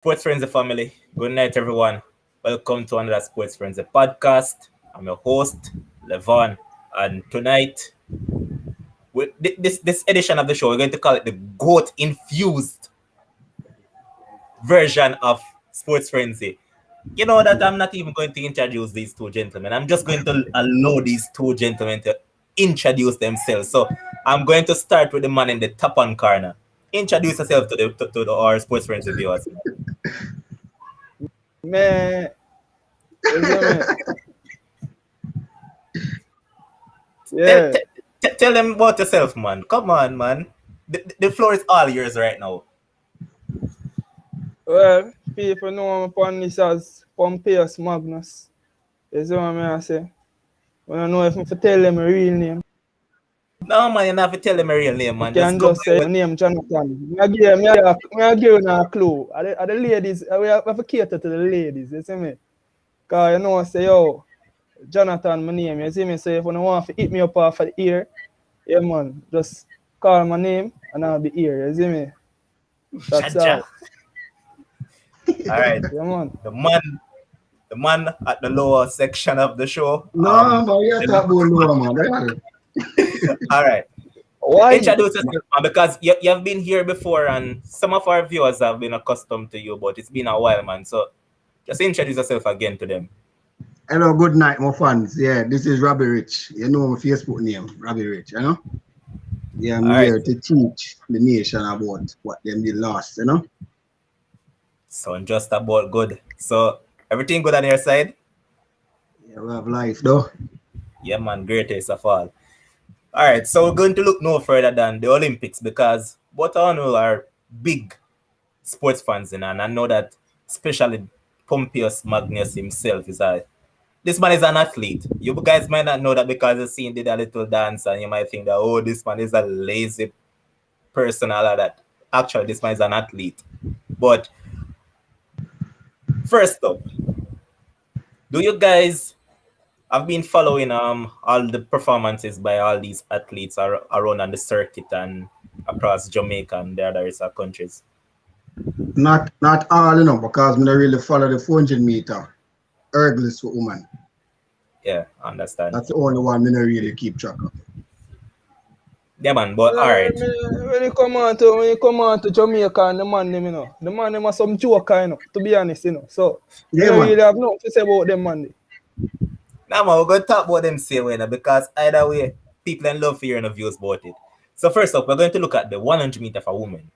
Sports Frenzzyy family, good night everyone. Welcome to another Sports Frenzzyy podcast. I'm your host, Levon, and tonight, with this edition of the show, we're going to call it the goat infused version of Sports Frenzzyy. You know that I'm not even going to introduce these two gentlemen. I'm just going to allow these two gentlemen to introduce themselves. So I'm going to start with the man in the top one corner. Introduce yourself to our Sports Frenzzyy viewers. Man, you see me? Tell, Yeah. tell them about yourself, man. Come on, man. The floor is all yours right now. Well, people know me upon this as Pompeius Magnus. You see what I say? When I know if I tell them my real name, No, man, you don't have to tell them a real name, you man. can Just go just by say what. my name Jonathan. I give you a clue. Are the ladies, we have to cater to the ladies, you see me? Because you know, I say, yo, Jonathan, my name, you see me? So if you want to hit me up off the ear, yeah, man, just call my name and I'll be here, you see me? That's Shaja. all. All right. Yeah, man. The man, the man at the lower section of the show. No, but you talk about no, man. All right. Why? Introduce yourself, man, because you've been here before, and some of our viewers have been accustomed to you, but it's been a while, man. So just introduce yourself again to them. Hello, good night, my fans. Yeah, this is Robbie Rich. You know my Facebook name, Robbie Rich, you know? Yeah, I'm All right. here to teach the nation about what them did lost, you know? So just about good. So everything good on your side? Yeah, we have life, though. Yeah, man. Greatest of all. All right, so we're going to look no further than the Olympics because both of us are big sports fans, and I know that especially Pompeius Magnus himself is a this man is an athlete. You guys might not know that because the scene did a little dance, and you might think that this man is a lazy person, all of that. Actually, this man is an athlete. But first up, do you guys I've been following all the performances by all these athletes around on the circuit and across Jamaica and the other countries. Not all, you know, because I don't really follow the 400 meter ergless for women. Yeah, I understand. That's the only one I don't really keep track of. Yeah, man. But all right, When you come on to Jamaica and the man them, you know, the man them are some joker, you know, to be honest, you know. So Yeah, you don't man. really have nothing to say about them man. now man, we're going to talk about them same way now because either way, people in love hearing the views about it. So first up, we're going to look at the 100 meter for women,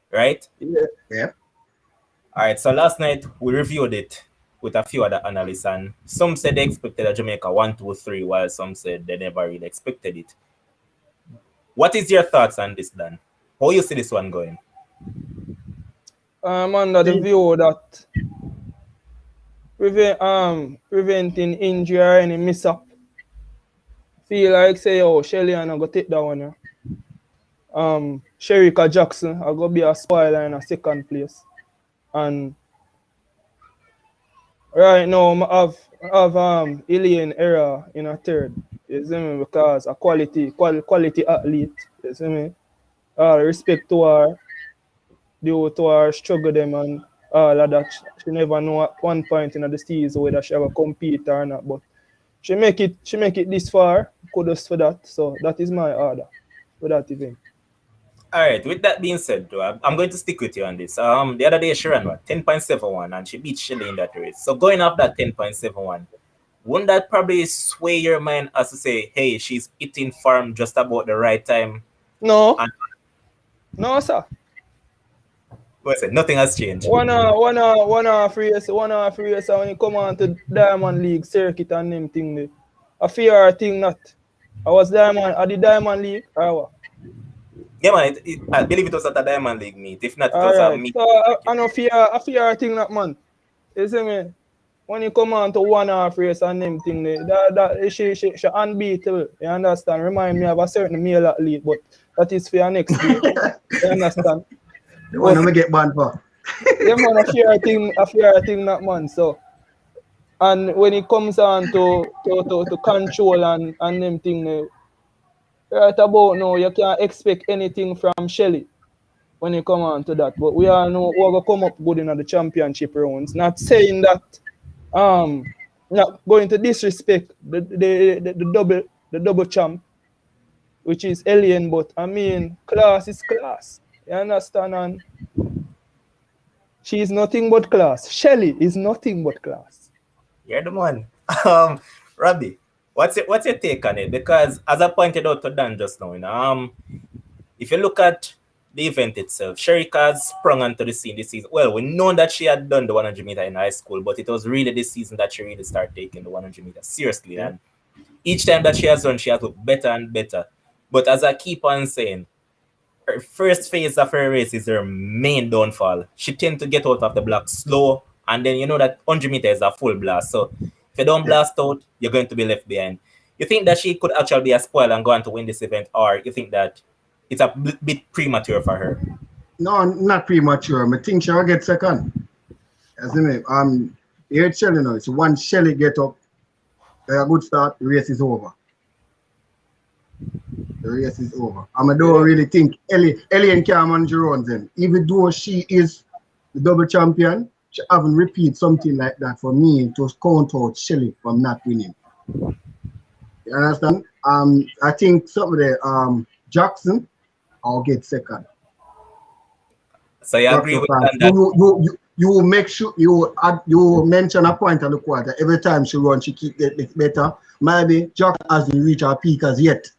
right? Yeah. Yeah. All right. So last night we reviewed it with a few other analysts, and some said they expected a Jamaica 1, 2, 3, while some said they never really expected it. What is your thoughts on this, Dan? How you see this one going? I'm under the view that preventing injury or any mishap. Feel like say, oh, Shelly and I go take that one. Yeah. Sherika Jackson, I go be a spoiler in a second place. And right now I have Elaine Era in a third. You see me? Because a quality athlete. You see me? Respect to her, due to her struggle them and all of that. She never know at one point in the season whether she ever compete or not. But she make it this far. Kudos for that. So that is my order for that event. All right. With that being said, though, I'm going to stick with you on this. The other day she ran what 10.71 and she beat Shelley in that race. So going off that 10.71, wouldn't that probably sway your mind as to say, hey, she's hitting farm just about the right time? No. And No, sir. what's it? Nothing has changed. One half race when you come on to Diamond League circuit and them thing there. I fear her thing not. I was Diamond at the Diamond League or what? Yeah, man. I believe it was at a Diamond League meet. If not, it was a Alright. meet. So I no fear her thing not, man. You see me? When you come on to one half race and them thing there, that she unbeatable. You understand? Remind me of a certain male athlete, but that is for your next day. You understand? The one I'm going to get banned for. Yeah, man, I fear her thing not, man. So, and when it comes on to control and them thing, right about now, you can't expect anything from Shelly. when it come on to that. But we all know we're gonna come up good in the championship rounds. Not saying that not going to disrespect the double champ, which is Alien, but I mean class is class. You understand? And she is nothing but class. Shelly is nothing but class. You're the one. Robbie, what's your take on it? Because as I pointed out to Dan just now, if you look at the event itself, Sherika has sprung onto the scene this season. Well, we know that she had done the 100 meter in high school, but it was really this season that she really started taking the 100 meters seriously. Yeah. And each time that she has done, she has looked better and better. But as I keep on saying, her first phase of her race is her main downfall. She tends to get out of the block slow, and then you know that 100 meters is a full blast. So if you don't blast out, you're going to be left behind. You think that she could actually be a spoiler and go on to win this event, or you think that it's a bit premature for her? No, not premature. I think she'll get second. As you know, here Shelly now. So once Shelly get up, a good start, the race is over. The race is over. I don't really think Ellen can manage runs then. Even though she is the double champion, she haven't repeat something like that for me to count out Shelly from not winning. You understand? I think some of the Jackson I'll get second. So you agree with that? You make sure you mention a point on the quarter. Every time she runs, she keep getting better. Maybe Jackson hasn't reached her peak as yet.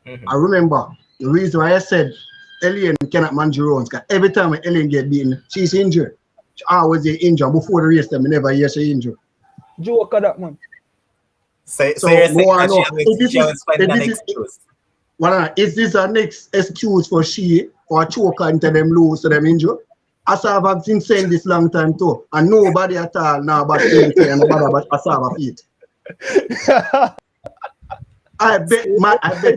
I remember the reason why I said Ellen cannot manage runs, because every time when Ellen get beaten, she's injured. She always get injured. Before the race, time, I never hear she injured. Joker that man. So you're saying that she always find an excuse. Is this our next excuse for she or choker until them lose to them injured? Asava have been saying this long time too, and nobody at all now about saying and nobody about Asava feet. I bet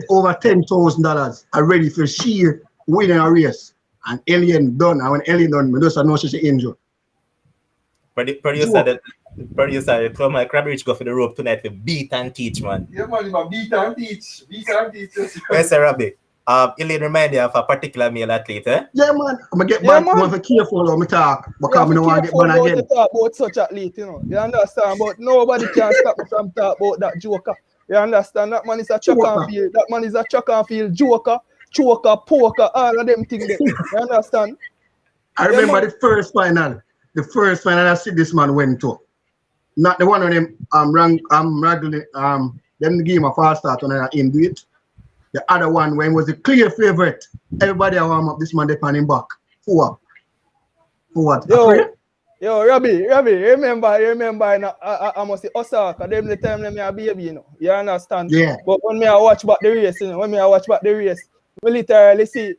over $10,000 already for she winning a race, and Alien done. And when Alien done, I just know she's injured. Producer, tell my Crabby Rich go for the rope tonight for beat and teach, man. Yeah, man, beat and teach. Yes, sir, Robbie. Elaine remind you of a particular male athlete, eh? Yeah, man. I'm gonna get back more careful when I talk, because I don't want to get one again. Talk about such athlete, you know. You understand? But nobody can stop me from talking about that joker. You understand? That man is a track and field. That man is a track and field joker, choker, poker, all of them things there. You understand? I remember the first final. The first final I see this man went to. Not the one of them regularly them give him a fast start when I do it. The other one when was a clear favorite. Everybody warm up this man they pan him back. For what? Yo, Robbie, remember I must say Osaka, them the time them a baby, you know. You understand? Yeah. But when me I watch back the race, you know, we literally see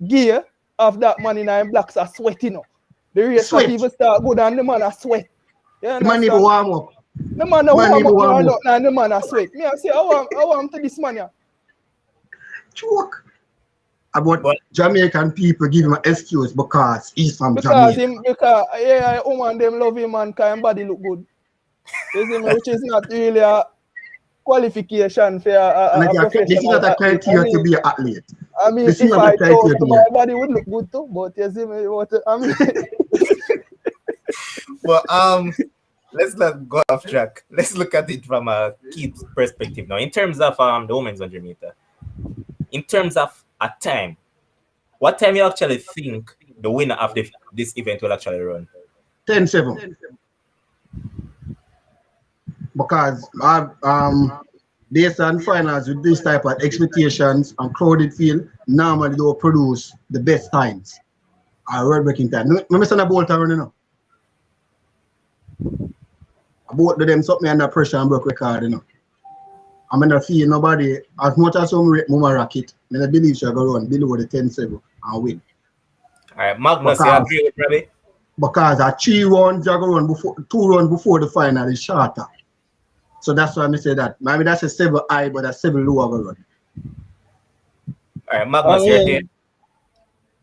gear of that man in them blacks are sweating, you know. The race not even start good and the man a sweat. The man even warm up. The man no warm up and the man a sweat. Me I say I want to this man here. Joke. About Jamaican people give him an excuse because he's from Jamaica. Because woman them love him and his body look good. Which is not really a qualification for a professional. This is not a criteria to be an athlete. I mean, if I thought my body would look good too, but you see me, what I mean. Well, let's not go off track. Let's look at it from a key perspective now. In terms of the women's 100 meter, in terms of a time, what time you actually think the winner of this event will actually run? 10-7. Because based on finals with this type of expectations and crowded field, normally they will produce the best times. World breaking time. Remember saying about running now? About them something under pressure and broke record, you know. I'm not feel nobody as much as some rate Mama Rocket. I believe she'll go run below the 10-7 and win. Alright, Magnus, you agree with Robbie? Because a 3 rounds you go run before 2 rounds before the final is shorter. So that's why I say that. Maybe that's a 7 high, but a 7 low go run. Alright, Magnus, you're here.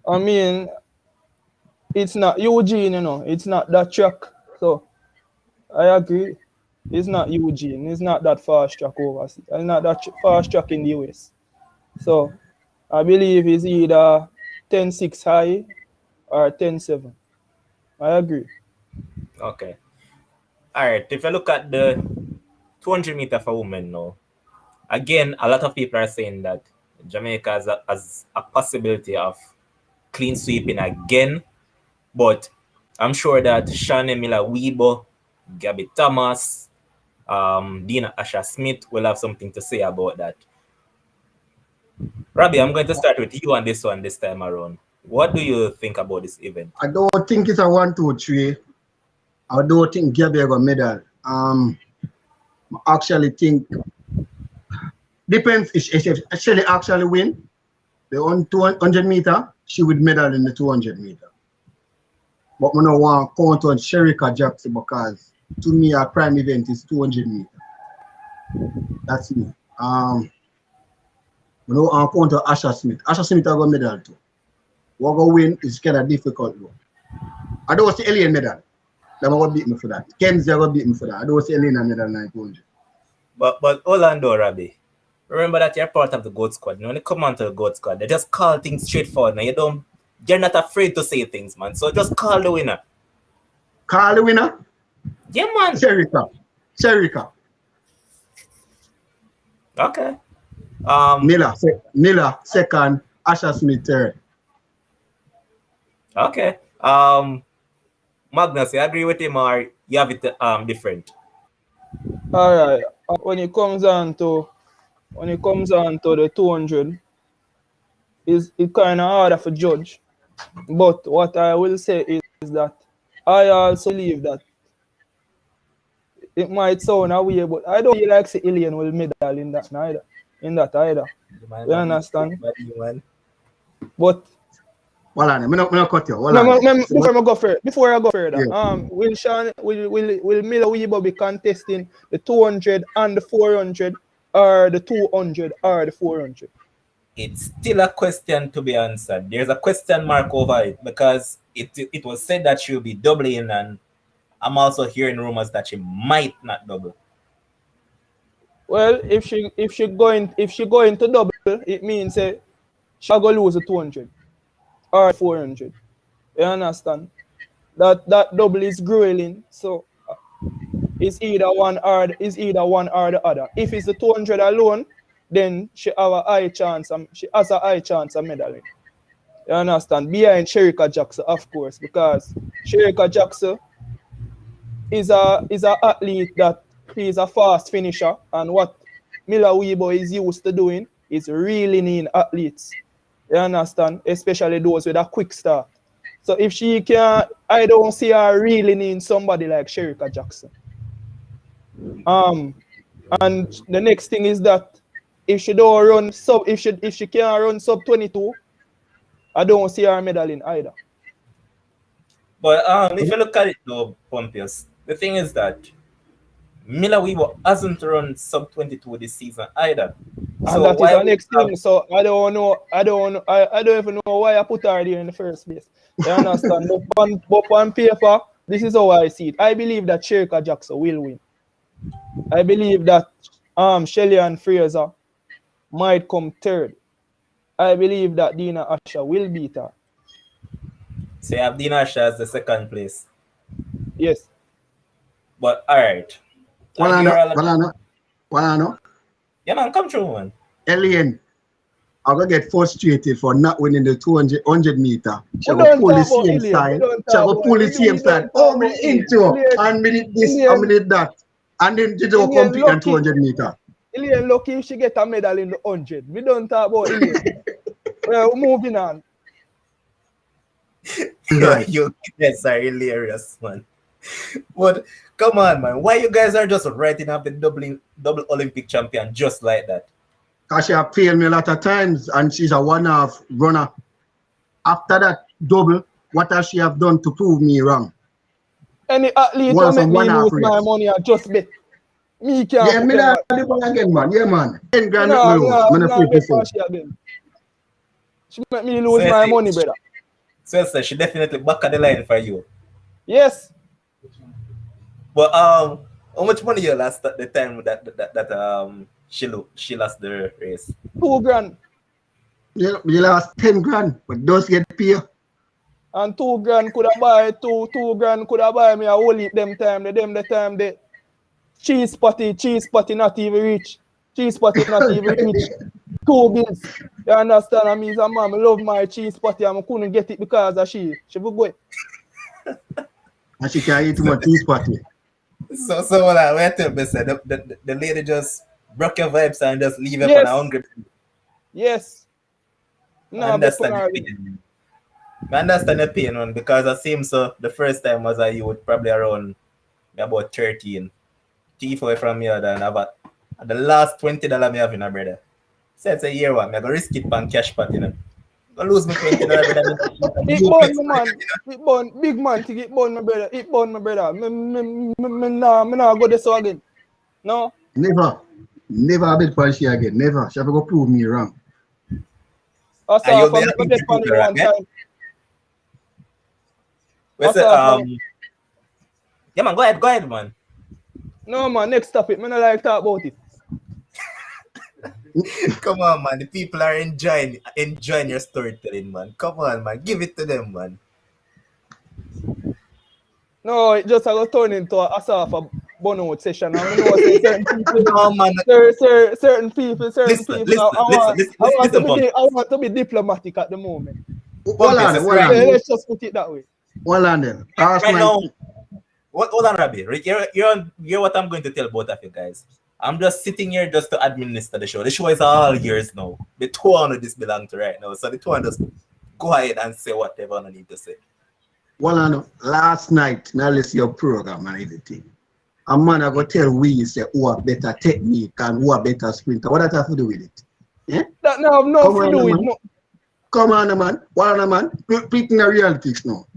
I mean, it's not Eugene, you know, it's not that track. So I agree. It's not Eugene. It's not that fast track overseas. It's not that fast track in the US. So I believe it's either 10-6 high or 10-7. I agree. Okay. All right. If you look at the 200 meter for women now, again, a lot of people are saying that Jamaica has a possibility of clean sweeping again, but I'm sure that Shane Miller-Weibo, Gabby Thomas, Dina Asha Smith will have something to say about that. Robbie, I'm going to start with you on this one this time around. What do you think about this event? I don't think it's a 1, 2, 3. I don't think Gabby got medal. I actually think depends if Shelly actually win the 200 meter, she would medal in the 200 meter. But I don't want to count on Sherika Jackson because to me our prime event is 200 meter. That's me. I don't want to count on Asha Smith. Asha Smith has got medal too. What go win is kind of difficult though. I don't see Alien medal. They're going to beat me for that. Kenzie going to beat me for that. I don't see Alien medal 900. But Orlando, Robbie, remember that you're part of the GOAT squad. When you come onto the GOAT squad, they just call things straightforward. Now you're not afraid to say things, man. So just call the winner. Call the winner? Yeah, man. Sherika. Okay. Miller second, Asha Smith third. Okay. Magnus, you agree with him or you have it different? All right. When it comes on to the 200, it kind of harder for judge. But what I will say is that I also believe that it might sound a way, but I don't feel like Alien will medal in that either. You understand? But well, I'm not cut you. Before I go further, yeah. Will Miller-Weibo be contesting the 200 and the 400, or the 200 or the 400? It's still a question to be answered. There's a question mark over it because it was said that she'll be doubling, and I'm also hearing rumors that she might not double. Well, if she going to double, it means she'll go lose the 200 or 400. You understand? That double is grueling, so it's either one or the other. If it's the 200 alone, then she has a high chance of medaling. You understand? Behind Sherika Jackson, of course, because Sherika Jackson is a athlete that is a fast finisher, and what Miller-Weibo is used to doing is reeling in athletes. You understand? Especially those with a quick start. So if she can, I don't see her reeling in somebody like Sherika Jackson. And the next thing is that if she don't run if she can't run sub 22, I don't see her medaling either. But if you look at it though, Pompous, the thing is that Miller-Weibo hasn't run sub 22 this season either. And so that is the next thing. So I don't even know why I put her there in the first place. You understand? but on paper, this is how I see it. I believe that Sherika Jackson will win. I believe that Shelly and Fraser might come third. I believe that Dina Asha will beat her. So you have Dina Asha as the second place? Yes. But all right. Well, yeah, man, come through, man. Alien, I'm going to get frustrated for not winning the 200 meter. She will pull the same style. She will pull the same style. Oh, me into and minute this, and minute that. And then she will compete in 200 meter. Alien lucky if she get a medal in the 100. We don't talk about Alien. We're moving on. Right. You guys are hilarious, man. But come on, man. Why you guys are just writing up the double Olympic champion just like that? Because she have failed me a lot of times and she's a one-half runner. After that double, what has she have done to prove me wrong? Any athlete who make me lose my money, I just bet. Me can't. Yeah, me not again, man. Yeah, man. 10 grand make me lose. She make me lose my money, brother. So she definitely back of the line for you. Yes. But how much money you lost at the time that she lost the race? 2 grand. You lost 10 grand, but those get paid. And 2 grand could have buy 2 grand could have buy me a whole heap them time. The time the cheese patty not even rich. Cheese patty not even rich. 2 bills. You understand? I mean, a mom, I love my cheese patty and I couldn't get it because of she. She would go. And she can eat too much cheese patty. So like, wait till me say the lady just broke your vibes and just leave you Yes. on a hungry. Yes. I No, understand the pain. I understand the pain one because I seem so the first time was I youth probably around about 13. Thief away from me and about the last $20 me have in a brother. So it's a year one, I go risk it on cash pot, you know. I lose me $20 brother. It burn me man. It burn big man to get burn my brother. It burn my brother. Me nah go this again. No. Never a bit for she again. Never. She have to go prove me wrong. I saw for me get funny one time. Yeah man, go ahead man. No man, next topic. Me not like talk about it. Come on man, the people are enjoying your storytelling man. Come on man, give it to them man. No, it just go turn into a Asafa burnout session. I know say certain people, no, man. certain people. Listen, I want to be diplomatic at the moment. Let's just put it that way. Well, on then. Right now, hold on, Rabbi. You're what I'm going to tell both of you guys. I'm just sitting here just to administer the show. The show is all yours now. The two of this belong to right now. So the two of just go ahead and say whatever I need to say. Well, last night, now let's see your program and everything. A man I go tell we say who a better technique and who a better sprinter. What that have to do with it? Yeah? That now have nothing to do with no. Come on, man. What on, man? Speaking of realities now.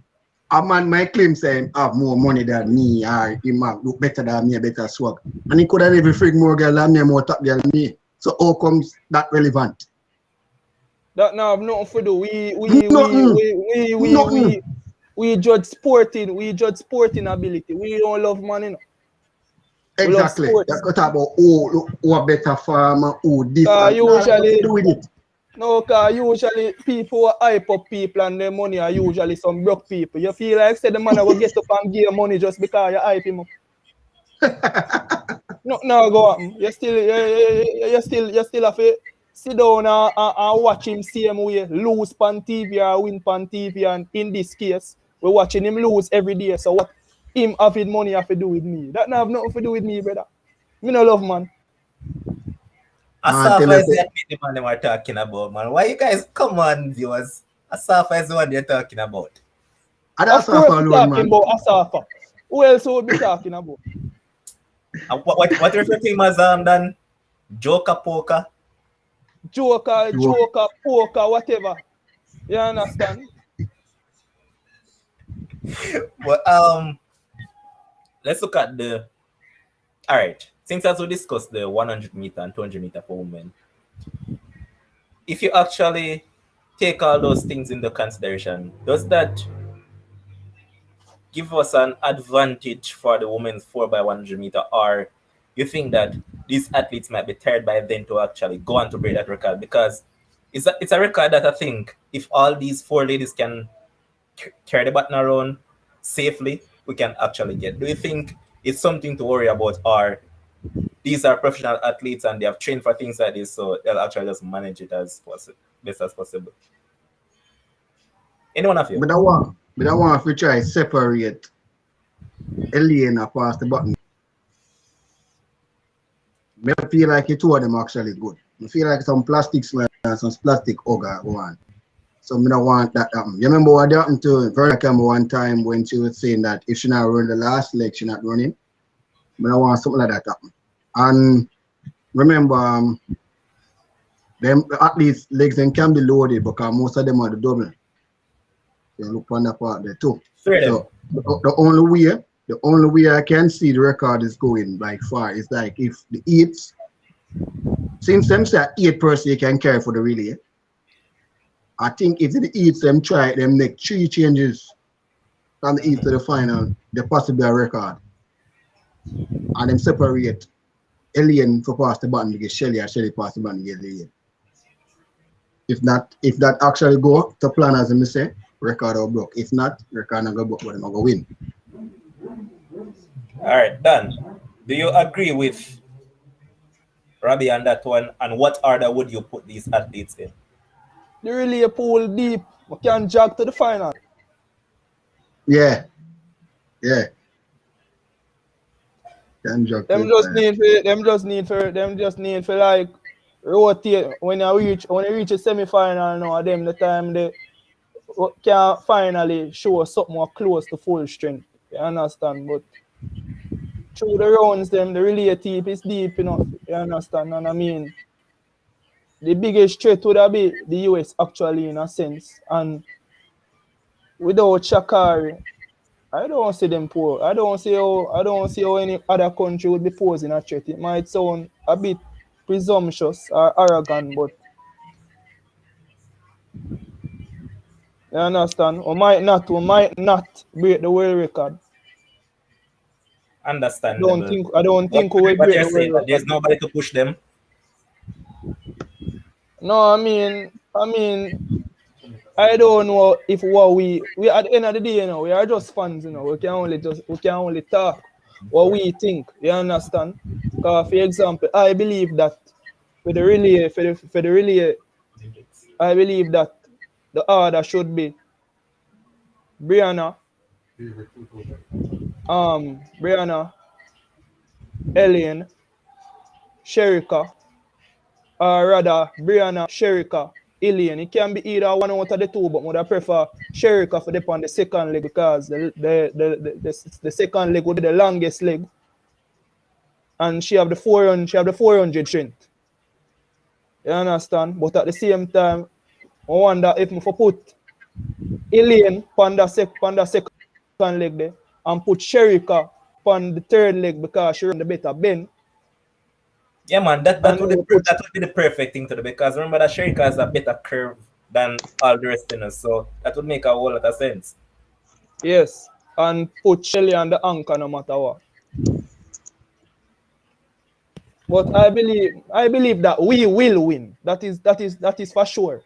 A man might claim saying have more money than me or he might look better than me, a better swag. And he could have never freak more girl than me, more top girl than me. So how comes that relevant? That now have nothing to do. We judge sporting. We judge sporting ability. We don't love money. No. Exactly. That's what about who a better farmer, who this. Usually do with it. No, because usually people who hype up people and their money are usually some broke people. You feel like say the man will get up and give money just because you hype him up. No, go on. You still have to sit down and watch him same way, lose pan TV or win pan TV, and in this case, we're watching him lose every day. So what him having money have to do with me? That have nothing to do with me, brother. Me no love man. Asafa is the man they were talking about, man. Why you guys come on, viewers? Asafa is the one they're talking about. Of course, we're talking about Asafa. Who else would be talking about? What refer to him as then? Joker, poker, whatever. You understand? But let's look at the. All right. Since as we discussed the 100 meter and 200 meter for women, if you actually take all those things into consideration, does that give us an advantage for the women's 4x100 meter, or you think that these athletes might be tired by then to actually go on to break that record? Because it's a record that I think if all these 4 ladies can carry the baton around safely, we can actually get. Do you think it's something to worry about, or these are professional athletes and they have trained for things like this, so they'll actually just manage it as best as possible? Anyone of you? But I want to try separate Elena past the button. I feel like the two of them actually good. I feel like some plastic slime and some plastic ogre go on. So I don't want that to happen. You remember what happened to Veronica one time when she was saying that if she not run the last leg, she not running? I don't want something like that to happen. And remember, them athletes' legs then can be loaded because most of them are the double. You look on that part there too. So the only way I can see the record is going like far is like if the 8s, since them say 8 person you can carry for the relay, I think if the 8s them try them make 3 changes from the 8 to the final, they possibly a record. And them separate Alien for pass the button to get Shelly, or Shelly pass the button to get Alien. If that actually go to plan as I say, record or broke. If not, record not go broke, but I'm gonna win. All right, done. Do you agree with Robbie on that one? And what order would you put these athletes in? The relay pool deep. We can jog to the final. Yeah. Yeah. Can jog Them just need for like rotate when you reach a semi-final now. Them the time they can finally show something more close to full strength. You understand? But through the rounds, them the relay deep is deep enough. You understand? And I mean, the biggest threat would be the US actually in a sense. And without Shakari, I don't see them poor. I don't see how any other country would be posing a threat. It might sound a bit presumptuous or arrogant, but you understand? We might not break the world record. Understandable. I don't think we will But break you're the saying world that there's record. nobody to push them. No, I mean, I don't know if what we at the end of the day, you know, we are just fans, you know. We can only talk what we think. You understand? Because, for example, I believe that for the relay, I believe that the order should be Brianna, Ellen, Sherika, or rather Brianna, Sherika, Ilian. It can be either one out of the two, but I prefer Sherika for on the second leg because the second leg would be the longest leg, and she have the 400 strength. You understand? But at the same time, I wonder if I put Ilian on the second leg there and put Sherika on the third leg because she run the better bend. Yeah, man, that would be the perfect thing to do because remember that Sherika has a better curve than all the rest of us, so that would make a whole lot of sense. Yes, and put Shelly on the anchor no matter what. But I believe that we will win. That is for sure.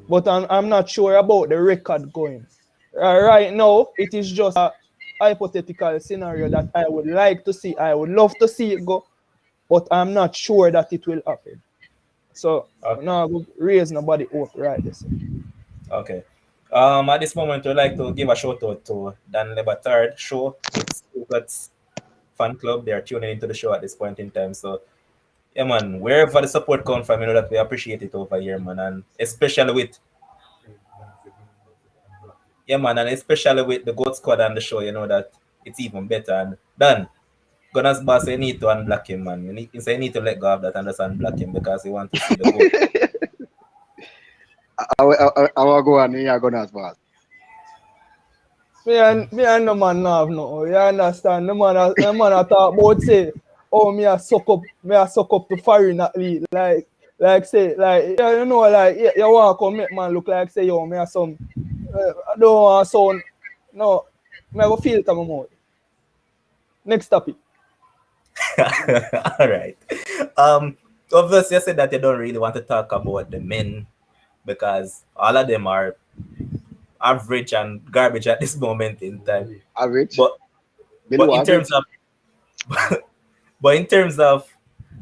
But I'm not sure about the record going. Right now, it is just a hypothetical scenario that I would like to see. I would love to see it go, but I'm not sure that it will happen. So now we'll raise nobody hope right this. Okay. At this moment, we'd like to give a shout out to Dan Lebatard show. It's Stuttgart's fan club. They are tuning into the show at this point in time. So, yeah, man, wherever the support comes from, you know that we appreciate it over here, man. And especially with the GOAT squad on the show, you know that it's even better. And Dan, Gunner's boss, you need to unblock him, man. You need to let go of that and just unblock him because he wants to see the GOAT. I will go on here, Gunner's boss. Me and no man have no. You understand? The man I talk about say, oh me I suck up to foreign athlete. Like say, like you know, like you want to make man look like say yo, me have some I don't want to sound no, me I go filter my mouth. Next topic. All right. Obviously, you said that you don't really want to talk about the men because all of them are average and garbage at this moment in time. Average. But in terms of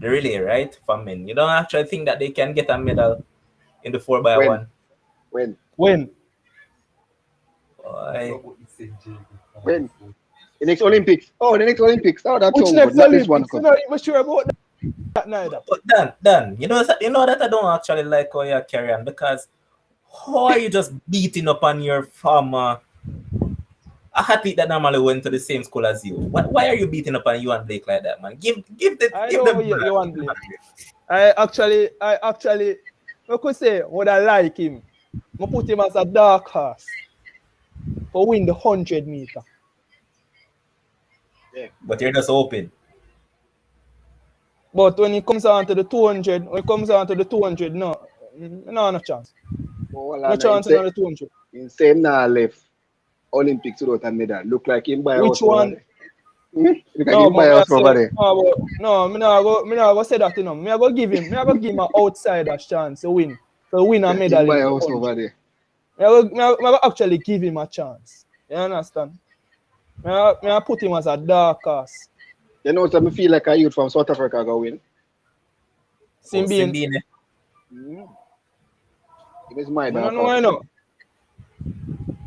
the relay, right, for men, you don't actually think that they can get a medal in the 4x1? When? When? When? The next Olympics. Oh, the next Olympics. Oh, that's which next Olympics? You're not even sure about that neither. But Dan, you know that I don't actually like how you carry on because how are you just beating up on your former athlete that normally went to the same school as you? Why are you beating up on you and Blake like that, man? Give them. You and Blake. I actually, I could say would I like him. I put him as a dark horse for win the 100 meter. Yeah. But you're just hoping. But when it comes on to the 200, no chance. No chance on the 200. In same now left Olympics without a medal. Look like him by which one? Look like him by us over there. No, me not go say that to him. Me I go give him an outsider's chance to win to win a medal In my in the house country. over there. I will actually give him a chance. You understand? I put him as a dark horse. You know, so I feel like a youth from South Africa go win. Simbin, Simbine. It is my I dark don't know, I horse. know.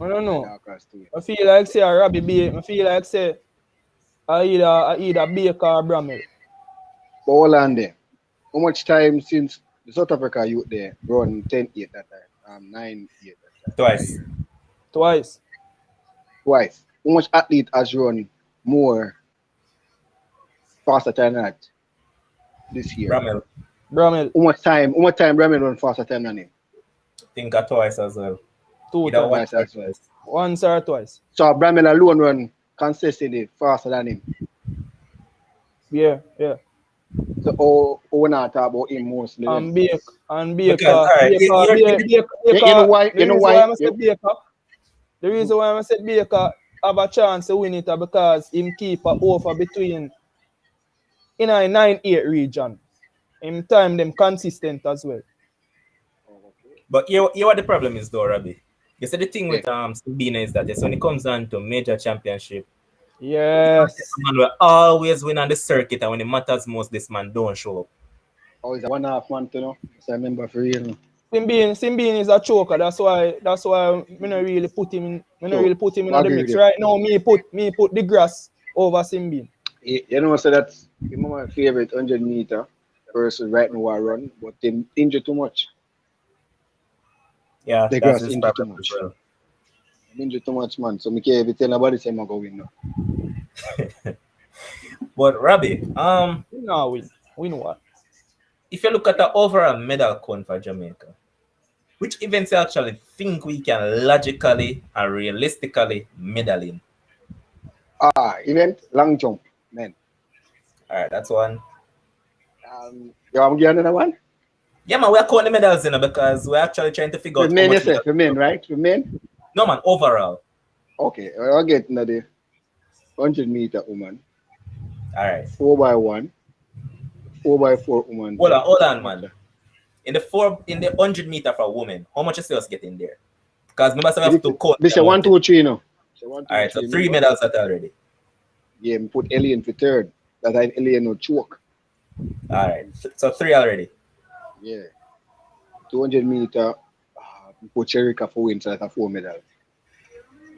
I don't know. Dark horse too. I feel like say a Robbie B. I feel like say I either Baker or Bramwell. But hold on there. How much time since the South Africa youth there run 10-8 that time? 9-8 that time. Twice. Twice. Twice. How much athlete has run more faster than that this year? Bramel. Bramwell, How much time Bramwell run faster than him? Think of twice as well. 2 Either times. once or Twice as well. twice. Once or twice. So Bramwell alone run consistently faster than him. Yeah. So we not talk about him mostly. And Then. Baker. Because, all right, Baker. You know why? The reason why I said Baker have a chance to win it is because him keep a over between in a 9-8 region. Him time them consistent as well. But here what the problem is though, Rabbi. You see the thing with Yeah. Simbine is that when it comes down to major championship, Yes. this man will always win on the circuit, and when it matters most, this man don't show up. Oh, it's a 1.5 month, you know. So I remember for real. Simbin is a choker. That's why me not really put him in. Me not really put him in the agree mix with you. right now. Me put the grass over Simbin. You know, so that's my favorite 100-meter person right now I run, but they injure too much. Yeah, The that's grass his injured too problem much. as well. Injure too much, man. So I can't even tell nobody say I'm going to win now. But Rabbi, We now win. Win what? if you look at the overall medal count for Jamaica, which events you actually think we can logically and realistically medal in? Event, long jump, man. All right, that's one. You want to get another one? Yeah, man, we're counting the medals in because we're actually trying to figure For out how men, you much say, medals- for men, right? For men? No, man, overall. Okay, I'll get another 100-meter woman, All right. 4x1, 4x4 woman. Hold on, man. In the 100 meter for women, how much is us get in there? Because remember, so we have to count. This is them 1, out. 2, 3, no. All right, so 3 medals that already. Yeah, we put Alien for third. That time Alien no choke. All right, so 3 already. Yeah. 200-meter, we put Cherika for win, so that's a 4 medal.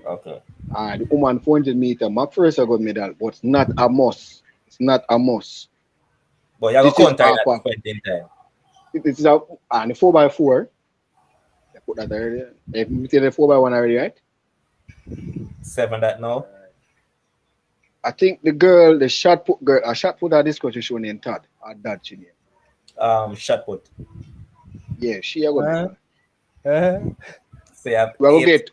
Okay. The woman 400-meter, my first I got medal, but it's not a must. It's not a must. But you have This to is count at half that point in time. This is a and the 4x4. I put that already. You tell the 4x1 already, right? 7 that now. I think the girl, the shot put girl, a shot put this country show named Todd or Dad she name. Shot put. Yeah, she a good medal. So you have We will 8. get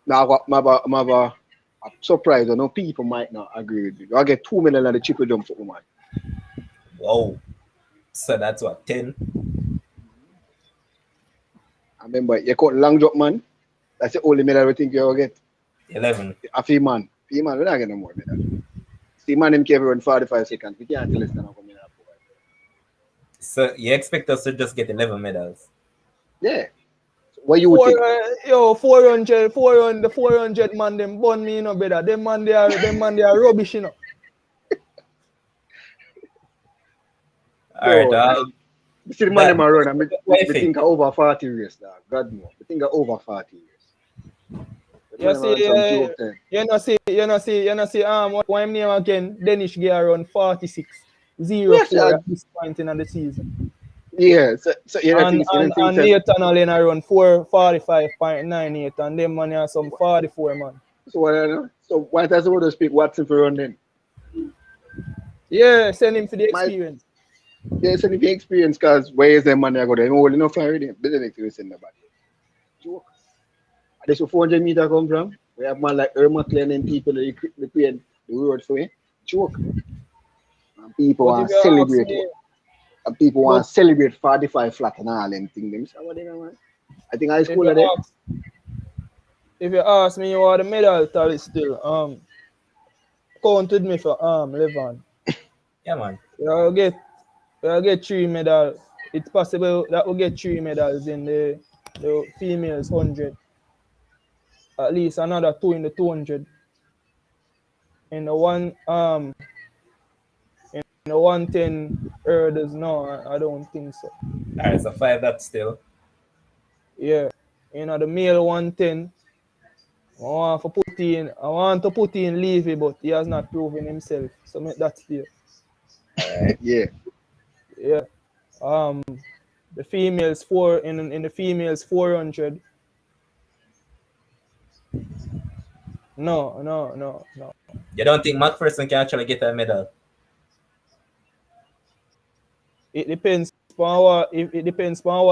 now. I'm surprised. I know people might not agree with me. I'll get 2 medals on the triple jump for woman. Wow. So that's what, 10? I remember you caught long jump man. That's the only medal I think you will get. 11. A female. Female, we're not getting no more medal. See man him can run 45 seconds. We can't tell us now coming up. So you expect us to just get 11 medals? Yeah. So what you would think? 400 man them burn me, you know, brother. Them man they are rubbish, you know. All right. You see the man them a run. I what you think of over 40 years, dog. God no. I think of over 40 years. You see, what him name again? Danish get around 46. 0-4 Yes, at this point in the season. Yeah, so you don't And think Nathan Allen around 45.98 and them man are some 44 man. so why does the speak Watson for run then? Yeah, send him for the My- experience. Yeah, send the experience because where is the money I go there? I'm old enough already. Better to send nobody. Joke. That's where 400-meter come from. We have man like Irma Clan and people that they create the road for you. Joke. And people But want if to you ask celebrate me- it. And people want to celebrate 45 flat and all them things. Them say, what they know, man? I think high school are there. If you ask me, you are the medal tally still. Count with me for Levon. Yeah, man. You'll get 3 medal it's possible that we'll get 3 medals in the females 100. At least another 2 in the 200. In the 110 hurdles, no, I don't think so. All right, so 5 that still. Yeah. The male 110. I want to put in Levy, but he has not proven himself. So make that clear. All right. Yeah. Yeah. The females in the females 400. No. You don't think McPherson can actually get a medal? It depends on what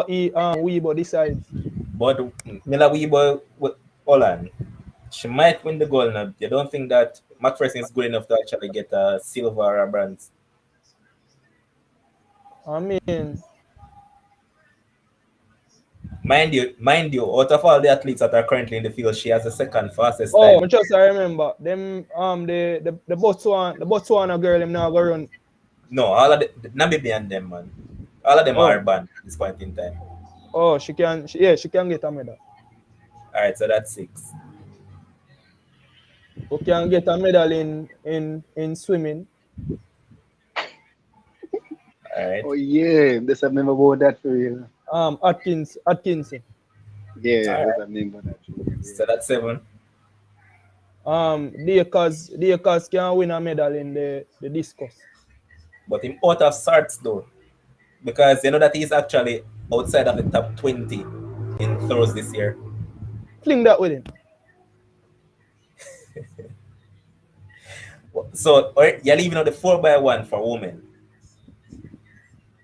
Weibo decides. But Mila Weibo, hold on. She might win the gold now. You don't think that McPherson is good enough to actually get a silver or a bronze? I mean, Mind you, out of all the athletes that are currently in the field, she has the second fastest I time. remember them. The Botswana girl them now go run. No, all of the Namibian them, man. All of them are banned at this point in time. Oh, she can get a medal. All right, so that's 6. We can get a medal in swimming. All right. Oh yeah, there's a member about that for you. Atkinson. Yeah, there's a member that. So that's 7. Deacons can win a medal in the discus. But him out of sorts though. Because you know that he's actually outside of the top 20 in throws this year. Fling that with him. So you're leaving out the 4x1 for women.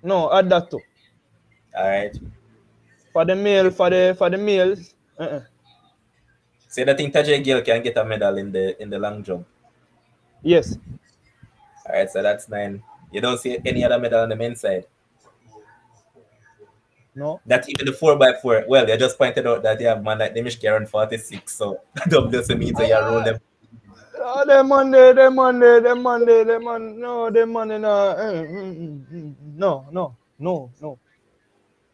No, add that too. All right. For the males. So you think Tajay Gill can get a medal in the long jump? Yes. All right, so that's 9. You don't see any other medal on the men's side? No. That even the 4x4. Well, they just pointed out that they have man like Nemishki around 46, so that doesn't mean that you roll them. Them Monday.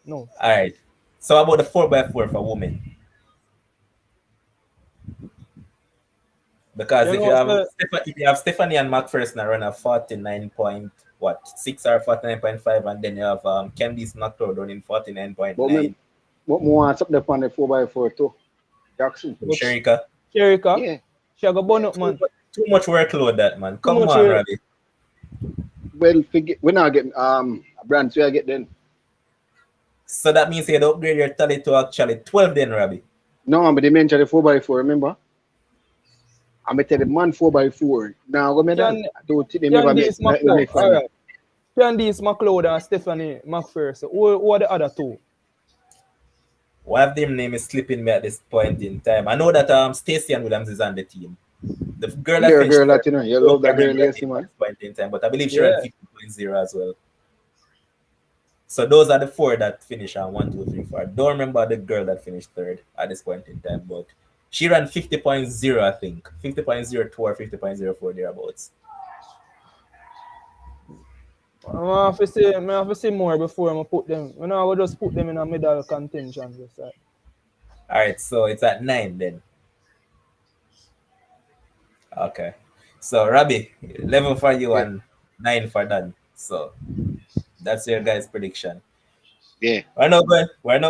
No. All right. So about the 4x4 for women? Because if you have Stephanie and McPherson run a 49.6 or 49.5, and then you have Candice Knockdown running 49.9. What more wants up there on the 4x4 too? Jackson. Sherika. Yeah. She got bun up, man. Too much workload that, man. Come on, Robbie. Well, we're not getting a brand, so I get then. So that means you had to upgrade your tally to actually 12 then, Robbie. No, but they mentioned the 4x4, remember? I'm going to tell the man 4x4. Now, go ahead. I don't think they never make the next one. Alright. Candice McLeod and Stephanie McPherson. Who are the other two? One of them name is slipping me at this point in time. I know that Stacey and Williams is on the team. The girl that you know, you love that girl, yes, man. Point in time, but I believe she ran 50.0 as well. So those are the 4 that finish on 1, 2, 3, 4. I don't remember the girl that finished 3rd at this point in time, but she ran 50.0, I think. 50.02 or 50.04 thereabouts. I have to see more before I put them. I will just put them in a medal contention. All right, so it's at 9 then. Okay. So Robbie, 11 for you and 9 for Dan. So that's your guys' prediction. Yeah. We're not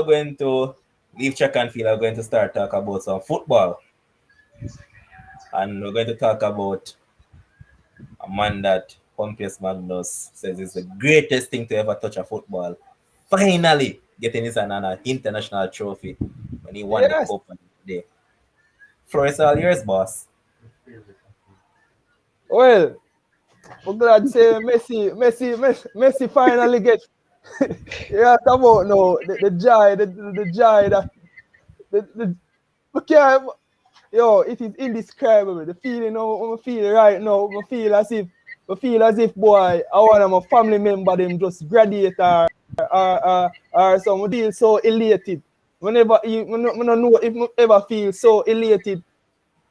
going to leave track and field. We're going to start talk about some football. And we're going to talk about a man that Pompeius Magnus says is the greatest thing to ever touch a football. Finally getting his an international trophy when he won the Cup today. Floor is all yours, boss. Well, I'm glad to say Messi finally gets yeah, come on no the joy that yo, it is indescribable. The feeling I feel right now, I feel as if boy, I want my family member them just graduate or some feel so elated. Whenever I don't know if I ever feel so elated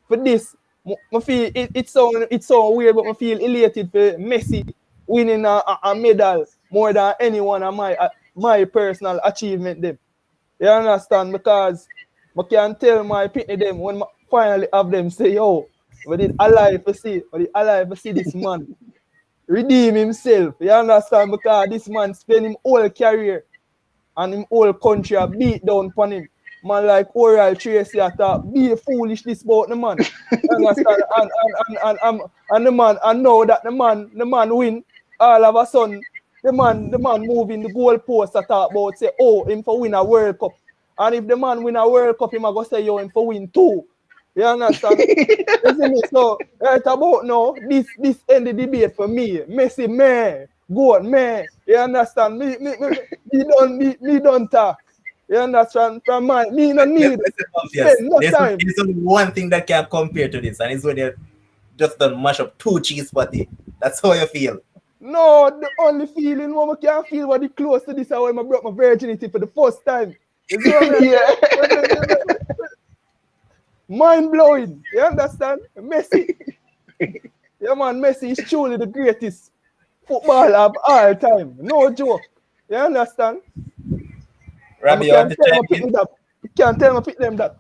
for this. I feel it's so weird, but I feel elated for Messi winning a medal more than anyone of my personal achievement them. You understand? Because I can tell my pitney them when I finally have them say, yo, we did alive to see this man redeem himself. You understand? Because this man spend him whole career and him whole country a beat down upon him. Man like Oral Tracy I thought be foolish this about the man. You understand? And the man, I know that the man win all of a sudden. The man moving the goalpost I talk about say, oh, him for win a World Cup. And if the man win a World Cup, him a go say, yo, him for win 2. You understand? You see me? So, right about now, this end the debate for me. Messi, man. Good, man. You understand? Me don't talk. You understand? From me no need. Yes. No time. There's only one thing that can compare to this, and it's when you just done mash up 2 cheese patty. That's how you feel. No, the only feeling one I can feel what the close to this is when I broke my virginity for the first time. Yeah. Mind blowing. You understand? Messi. Yeah, man, Messi is truly the greatest footballer of all time. No joke. You understand? Rabbi, you want to chime in? You can't tell me pick them that.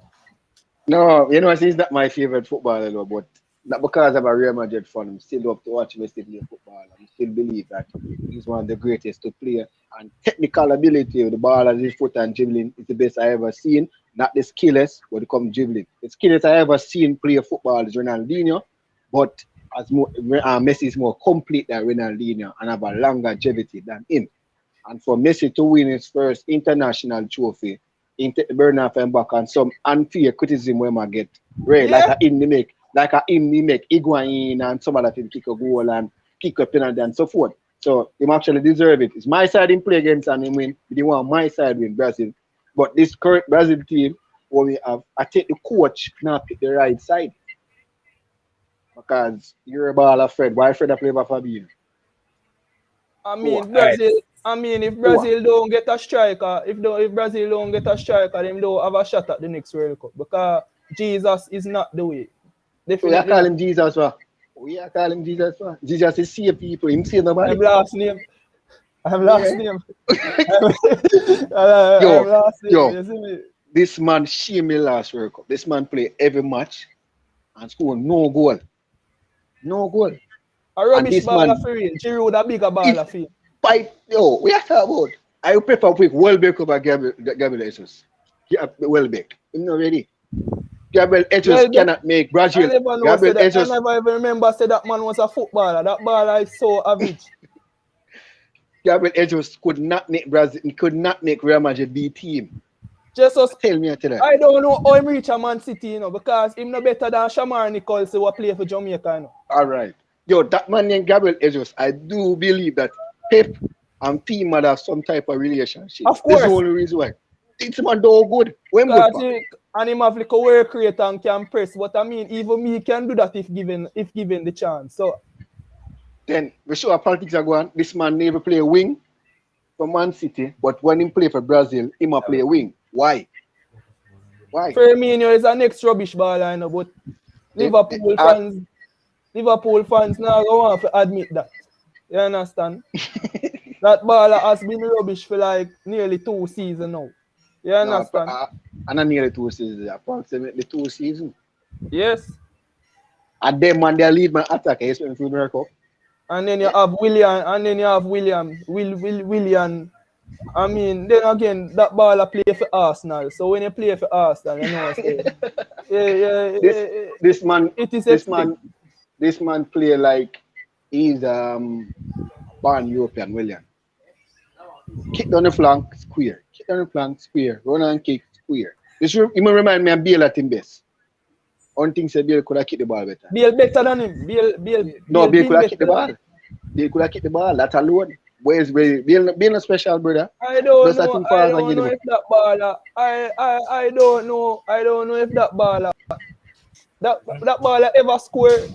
No, you know, he's not my favorite footballer, though, but not because I'm a Real Madrid fan. I'm still up to watch Messi play football. I still believe that he's one of the greatest to play. And technical ability of the ball at his foot and dribbling is the best I ever seen. Not the skillers when it comes dribbling. The skillers I ever seen play football is Ronaldinho, but Messi is more complete than Ronaldinho and have a longer longevity than him. And for Messi to win his first international trophy, burn off and back on some unfair criticism when I get right, Yeah. like a him make Higuain and some other thing kick a goal and kick a penalty and so forth. So him actually deserve it. It's my side him play against and him win. He didn't want my side win Brazil. But this current Brazil team, what we have, I take the coach now pick the right side. Because you're a ball of Fred. Why Fred a play for Fabinho? I mean, Oh, Brazil. right. I mean, if Brazil don't get a striker, if Brazil don't get a striker, them don't have a shot at the next World Cup because Jesus is not the way. We Definitely. are calling Jesus for. We are calling Jesus for. Jesus is save people. Him save nobody. I'm last name. I'm last name. Yo, I'm last name. yo. You see me? This man shame me last World Cup. This man play every match and score no goal. No goal. A rubbish this ball man- of real. Giroud a bigger ball of him. Fight, yo, we are talking about. I prefer quick Welbeck over Gabriel Jesus. Yeah, Welbeck. I'm not ready. Gabriel Jesus Welbeck- cannot make I Brazil. never know Gabriel say that. I Jesus, never even remember say that man was a footballer. That baller is so average. Gabriel Jesus could not make Brazil. He could not make Real Madrid beat him. Jesus, Tell me after that. I don't know how him reach a Man City, you know, because him no better than Shamar Nichols who play for Jamaica, you know. All right. Yo, that man named Gabriel Jesus, I do believe that Pep and team might have some type of relationship. Of course. That's the only reason why. This man do good. When Because good he, and him have like a work rate and can press. But I mean, even me can do that if given the chance. So then we show our politics are going. This man never play a wing for Man City, but when he play for Brazil, he might play a wing. Why? Why? Firmino is a next rubbish baller, you know, but Liverpool fans now don't want to admit that. You understand? That baller has been rubbish for like nearly 2 seasons now. You understand? And I nearly 2 seasons, approximately 2 seasons. Yes. And then man, they lead my attack. Yes, when we break up. And then you have William. I mean, then again, that baller play for Arsenal. So when you play for Arsenal, you know, This man, it is this man play like he's born European William. Kick down the flank, square. Kick down the flank, square. Run and kick, square. This you may remind me of Bale at him best. One thing say Bale could have kicked the ball better. Bale better than him. No, Bale could have kicked the ball. Bale could have kicked the ball. That alone. Where's Bale a special brother? I don't Just know. let him I fall and don't get know him. if that baller. I don't know. I don't know if that baller. That baller ever scored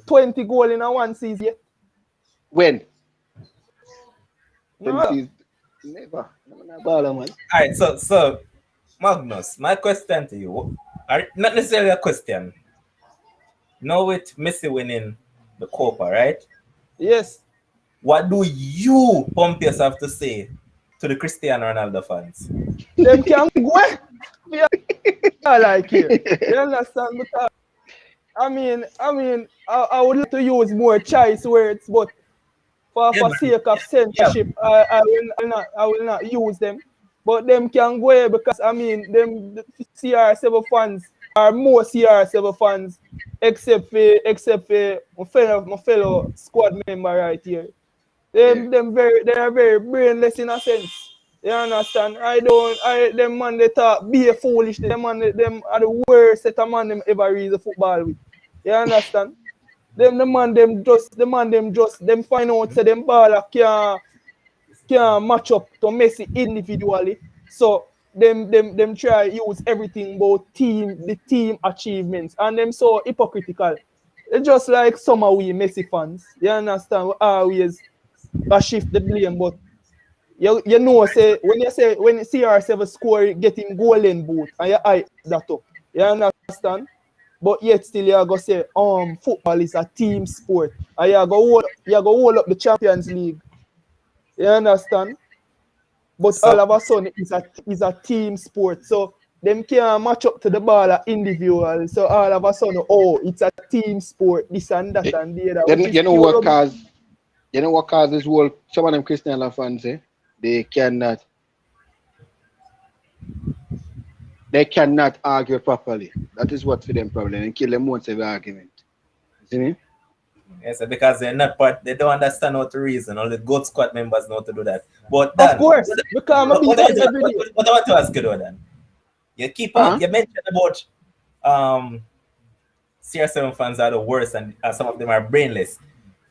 20 goals in a one season yet. When? No. Never. Not baller, man. All right, so Magnus, my question to you, not necessarily a question. Now with Messi winning the Copa, right? Yes. What do you pump yourself to say to the Cristiano Ronaldo fans? Them can go. Me I like here. You understand? Because I would like to use more choice words, but Yeah, for man. sake of Yeah. censorship, I will not use them. But them can go because them the CR7 fans are more CR7 fans, except for my fellow squad member right here. They are very brainless in a sense. You understand? Them man they talk be foolish. Them are the worst set of man them ever read the football with. You understand? Them find out say them baller can match up to Messi individually. So them try use everything about the team achievements, and them so hypocritical. It's just like some of we Messi fans. You understand? We always shift the blame, but you know say when CR7 score getting golden boot and you hype that up. You understand? But yet still you go say football is a team sport. And you go hold up the Champions League. You understand? But So all of a sudden it's a team sport. So them can't match up to the ball at individual. So all of a sudden, it's a team sport, this and that and the other. Which is You know pure what rubbish. cause this whole some of them Christian fans they cannot argue properly. That is what for them problem and kill them once every argument. See me? yes, because they're not part, they don't understand how to reason. Only good squad members know how to do that. But Of Dan, course, because I beat them every day. what I want to ask you though, Dan? You keep on, Huh? you mentioned about um CR7 fans are the worst and some of them are brainless.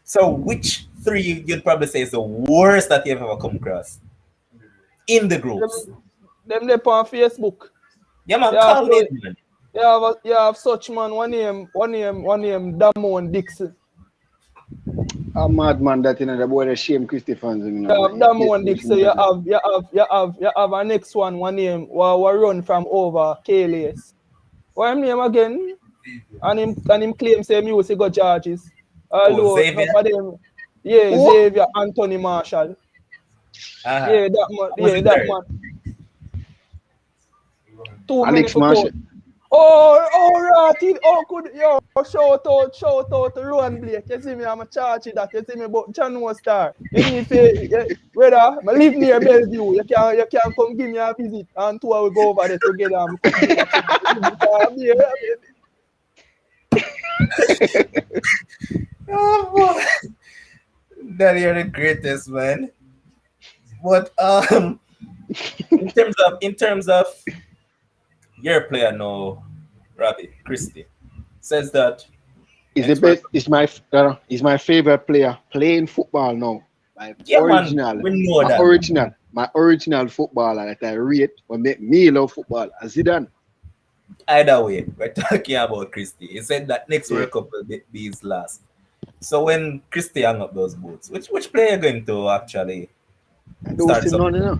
So which three you'd probably say is the worst that you've ever come across in the groups? Them they on Facebook. Yeah, man, Yeah, call so name, man. you have such man. One name Damon Dixon. A madman that the boy the shame Christy fans you know, You have man. Damon Dixon. You have a next one name wa run from over KLS. What him name again? And him claim say music got charges. Oh, Although Xavier. enough of them, yeah, Who? Xavier Anthony Marshall. Uh-huh. Yeah, that man. Who's Yeah, the that third? man. Too many Alex for Marshall. court. Right. Shout out to Rowan Blake. You see me, I'm a charge of that. You see me, but John was star. You need to, whether I live near Bellevue, you can come give me a visit and two will go over there together and come give a check. Oh, boy. That you're the greatest, man. But in terms of your player now, Robbie Christie says that Is the next World best. Cup. Is my favorite player playing football now. My Yeah, man, original, we know my that. original, my original footballer that I rate or make me love football. Zidane. Either way, we're talking about Christie. He said that next Yeah. World Cup will be his last. So when Christie hung up those boots, which player are going to actually I don't start see none, something? you know.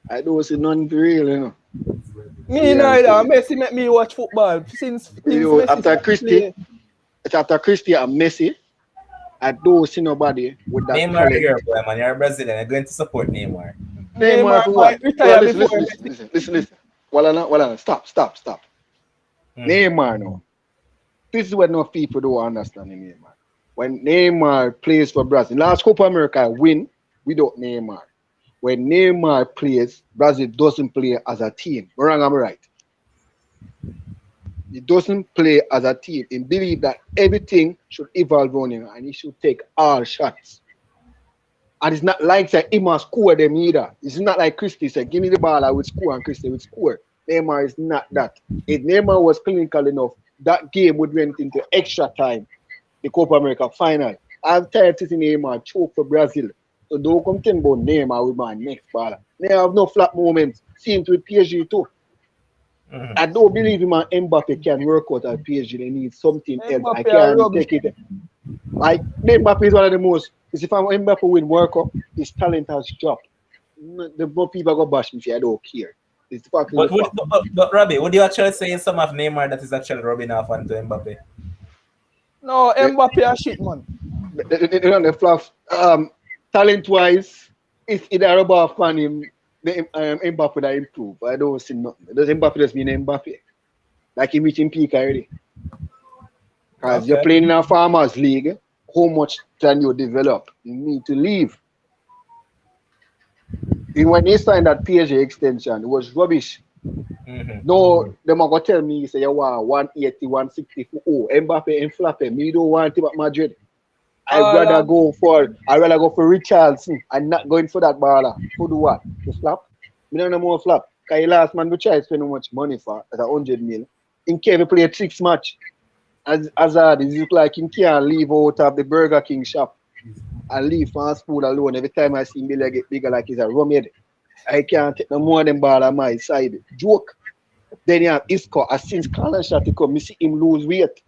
I don't see none for real, you know. Me Yeah, neither. so- Messi make me watch football since Messi After started Christie, play. it's after Christie and Messi. I don't see nobody with that Neymar talent. here, boy, man. You're Brazilian. You're going to support Neymar. Neymar for might what? retire Listen, before listen. Well, stop. Hmm. Neymar now. This is what no people don't understand in Neymar. When Neymar plays for Brazil, last Copa America win without Neymar. When Neymar plays, Brazil doesn't play as a team. Wrong, I'm right. He doesn't play as a team. He believes that everything should evolve on him and he should take all shots. And it's not like that he must score them either. It's not like Christie said, give me the ball, I would score, and Christie would score. Neymar is not that. If Neymar was clinical enough, that game would went into extra time, the Copa America final. I'm tired of seeing Neymar choke for Brazil. So don't come think about Neymar with my next baller. Neymar have no flat moments. Same with PSG too. Mhm. I don't believe him and Mbappe can work out at PSG. They need something else. I Mbappe are can't rubbish. take it. Like Mbappe is one of the most. Because if I'm Mbappe win World Cup, his talent has dropped. The more people go bash me if I don't care. It's the fact is the But, would, fact. but Robbie, would you actually say some of Neymar that is actually rubbing off onto Mbappe? No, The, Mbappe a shit, man. the fluff, talent wise, if it are about fan him, the Mbappe that improve. I don't see nothing. Does Mbappe just mean Mbappe? Like he reaching peak already. Because you're Okay. playing in a farmers league, how much can you develop? You need to leave. And when they signed that PSG extension, it was rubbish. No, them are going to tell me, say, you want 180, 160 for Mbappe and Flappe. Me don't want him at Madrid. I'd rather go for Richarlison and not going for that baller. Who do what? To flap? Me don't know more flap. Because last man, we try to spend how much money for at 100 mil. In case we play a 6 match. As Hazard, it look like he can't leave out of the Burger King shop and leave fast food alone. Every time I see him, he get bigger like he's a rumhead. I can't take no more than ball on my side. Joke. Then you have Isco. As since Colin shot to come, you see him lose weight.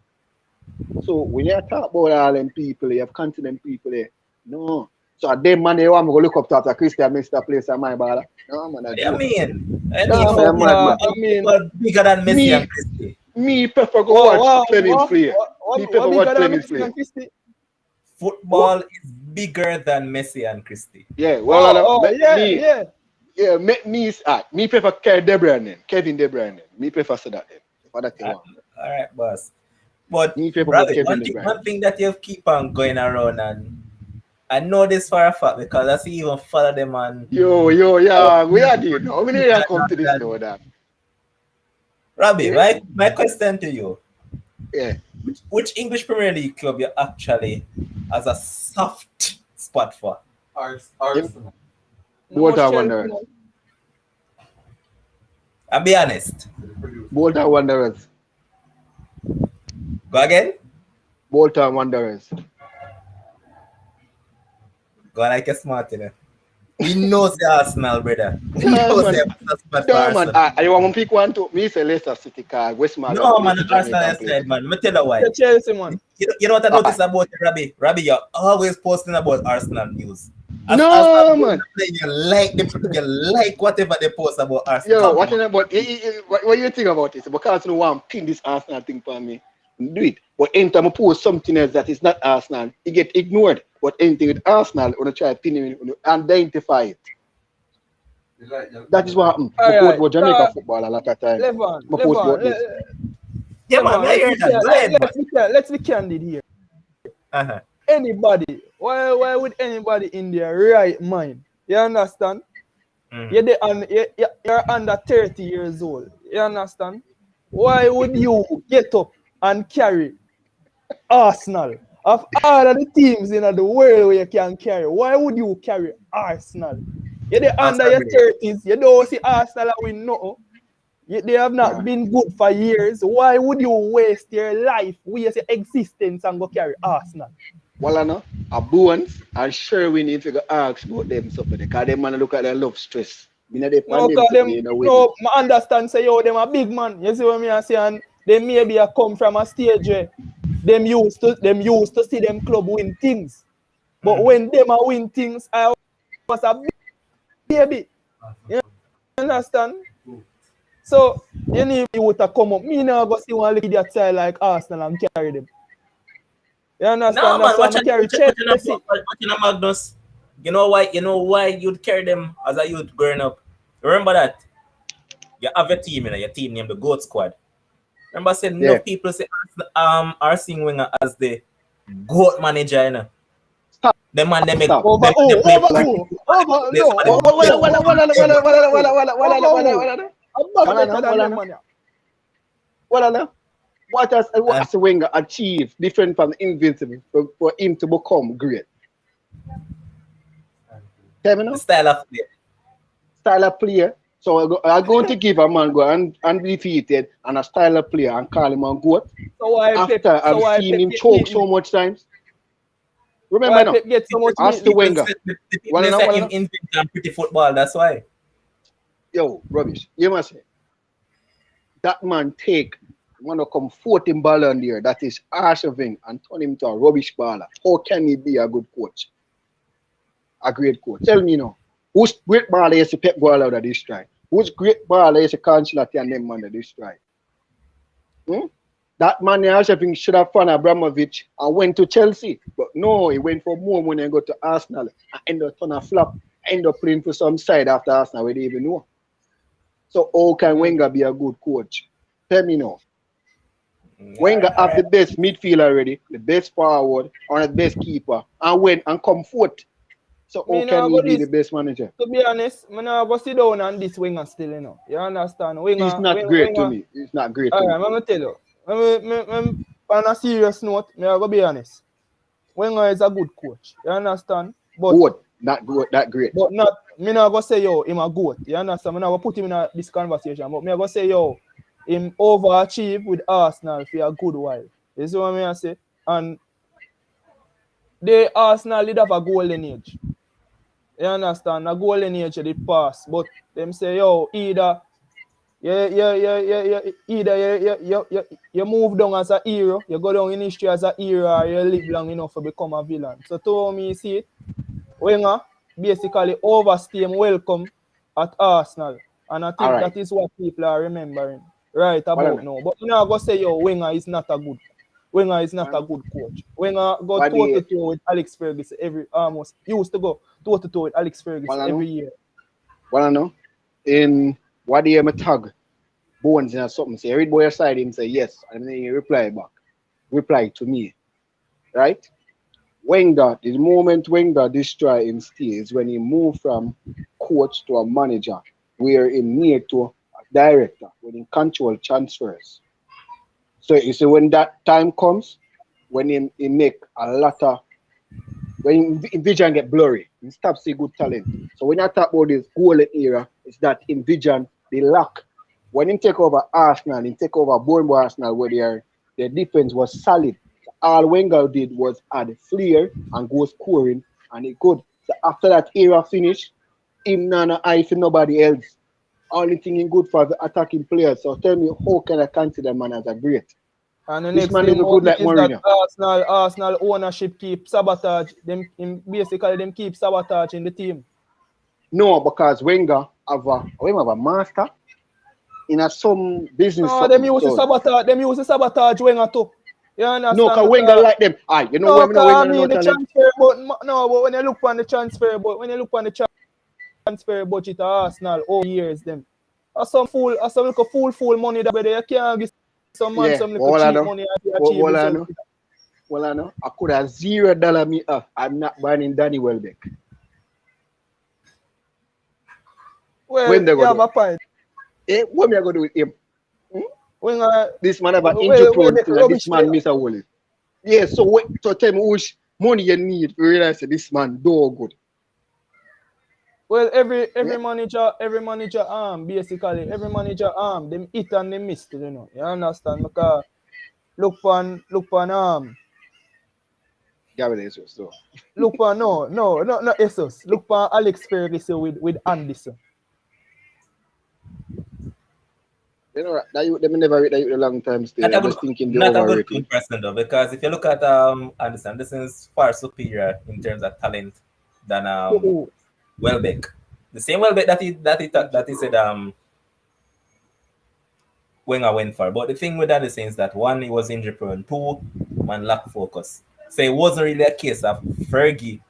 So when you talk about all them people, you have continent people there. No. So at them man, they want me to look up to after Christian Mr. place on my baller. No, man. I mean, No, man. bigger than Messi Me- and Cristi. Me prefer go watch Clemens play. Me prefer watch Clemens play. Football is bigger than Messi and Cristi. Yeah, well, me prefer Kevin De Bruyne. Me prefer say that. For that you want. All right, boss. But Me prefer Robbie, Kevin De Bruyne. one thing that you keep on going around, and I know this for a fact because I see you even follow them on. Yo, yeah, we are doing. How many years come to this now, that? Robbie, Yeah. my question to you: Yeah. which English Premier League club you actually has a soft spot for? Arsenal. Bolton Wanderers. I'll be honest. Bolton Wanderers. Go again. Bolton Wanderers. Go like a smart, you know. He knows the Arsenal, brother. He Yeah, knows man. the spot for No, man. Arsenal. I want to pick one too. Me say Leicester City card. Westman. No, man, Arsenal instead, man. Let me tell you why. Chelsea, man. You know what I noticed about you, Robbie? Robbie, you're always posting about Arsenal news. No, Arsenal man. playing, you like whatever they post about Arsenal. Yo, what you think about it? Because you want to pin this Arsenal thing for me. Do it. But anytime I post something else that is not Arsenal, it get ignored. But anything with Arsenal, when I try to pin it, identify it. That is what happened. I post about Jamaica football a lot of time. Yeah, man, I hear that. Go ahead, man. Let's be candid here. Uh-huh. Anybody, why would anybody in their right mind? You understand? You're under 30 years old. You understand? Why would you get up and carry Arsenal? Of all of the teams in the world where you can carry, why would you carry Arsenal? You're under your 30s. You don't see Arsenal win nothing. They have not been good for years. Why would you waste your life, waste your existence, and go carry Arsenal? Well, I know. A Bones and Sherwin need to go ask about them something. Because them man look at their love stress. No, I understand say yo, them a big man. You see what me say, and they maybe a come from a stage where them used to see them club win things. But when them a win things, I was a baby. You understand? So you need you to come up. Me now go see one idiot side like Arsenal and carry them. You understand? No, man, watch Magnus. You know why you'd carry them as a youth growing up? Remember that? You have a team, your team named the GOAT Squad. Remember saying no people say Arsene Wenger as the GOAT manager, you know? The man they make what has Wenger achieved different from the invincible for him to become great? The style of play. So I'm going to give a man go undefeated and a style of player and call him a GOAT. So after I've seen him choke so much times. Remember now, ask the Wenger. Him invent pretty football, that's why. Yo, rubbish. You must say. That man want to come 14 ball on there, that is Arshaving, and turn him to a rubbish baller. How can he be a good coach? A great coach. Tell me now. Who's great baller is Pep Guardiola this try? Who's great baller is Cancelotti and them man this try? That man Arshaving should have found Abramovich and went to Chelsea. But no, he went for more money and got to Arsenal and ended up on a flop. end up playing for some side after Arsenal where they even know. So how can Wenger be a good coach? Tell me now. Wenger have the best midfield already, the best forward, and the best keeper, and went and come fourth. So how can he be the best manager? To be honest, I'm not going to sit down on this Wenger still, you know. You understand? Wenger, It's not great to me. It's not great to me. I'm going to tell you. On a serious note, I'm going to be honest. Wenger is a good coach. You understand? But good, not good, that great. But not, me not going to say, yo, him a goat. You understand? I'm not going to put him in this conversation. But me going to say, yo, him overachieve with Arsenal for a good while. You see what I say? And the Arsenal did have a golden age. You understand? A golden age did pass. But them say, yo, either you move down as a hero, you go down in history as a hero, or you live long enough to become a villain. So to me, see it, Wenger basically overstayed welcome at Arsenal. And I think that is what people are remembering right about now. But I'm not going to say, yo, Wenger is not a good coach. Wenger go toe-to-toe with Alex Ferguson almost used to go toe-to-toe with Alex Ferguson every year. Well, I know. In what year my tag Bones or something, say read boy side him say yes, and then he reply to me. Right? Wenger, the moment Wenger destroy him still is when he moved from coach to a manager, where he near to a director, when he control transfers. So you see, when that time comes, when he make a lot of, when vision get blurry, he stop see good talent. So when I talk about this golden era, it's that in vision they lack. When he take over Arsenal, he take over Bournemouth Arsenal, where their defense was solid. All Wenger did was add flair and go scoring, and it good. So after that era finished, him none eye for nobody else. Only thing in good for the attacking players. So tell me, how can I consider man as a great? And the this next man thing is good like is Mourinho. that Arsenal ownership keep sabotage them. Basically, keep sabotaging the team. No, because Wenger have a master in some business. No, them use to sabotage Wenger too. You understand? No, because Wenger like them. You know when Wenger no the transfer, but when you look on the transfer budget of Arsenal over years, them some little money that you can't give some man some little cheap money to achieve. Well, I know. I could have $0 me up. I'm not buying Danny Welbeck. Well, when you have a point. What am I going to do with him? This man have an injury prone thing, this man miss a wallet. Yeah, so tell me which money you need to realize that this man do good. Well, every manager basically every manager them hit and they miss, you know. You understand? Because look on Gabriel Jesus, so. Look on not Jesus. Look on Alex Ferguson with Anderson. You know that them never read that a long time still. I'm just thinking not a good comparison though, because if you look at Anderson is far superior in terms of talent than Welbeck. The same Welbeck that he said Wenger went for. But the thing with Anderson is that one, he was injury prone, two, man lack focus. So it wasn't really a case of Fergie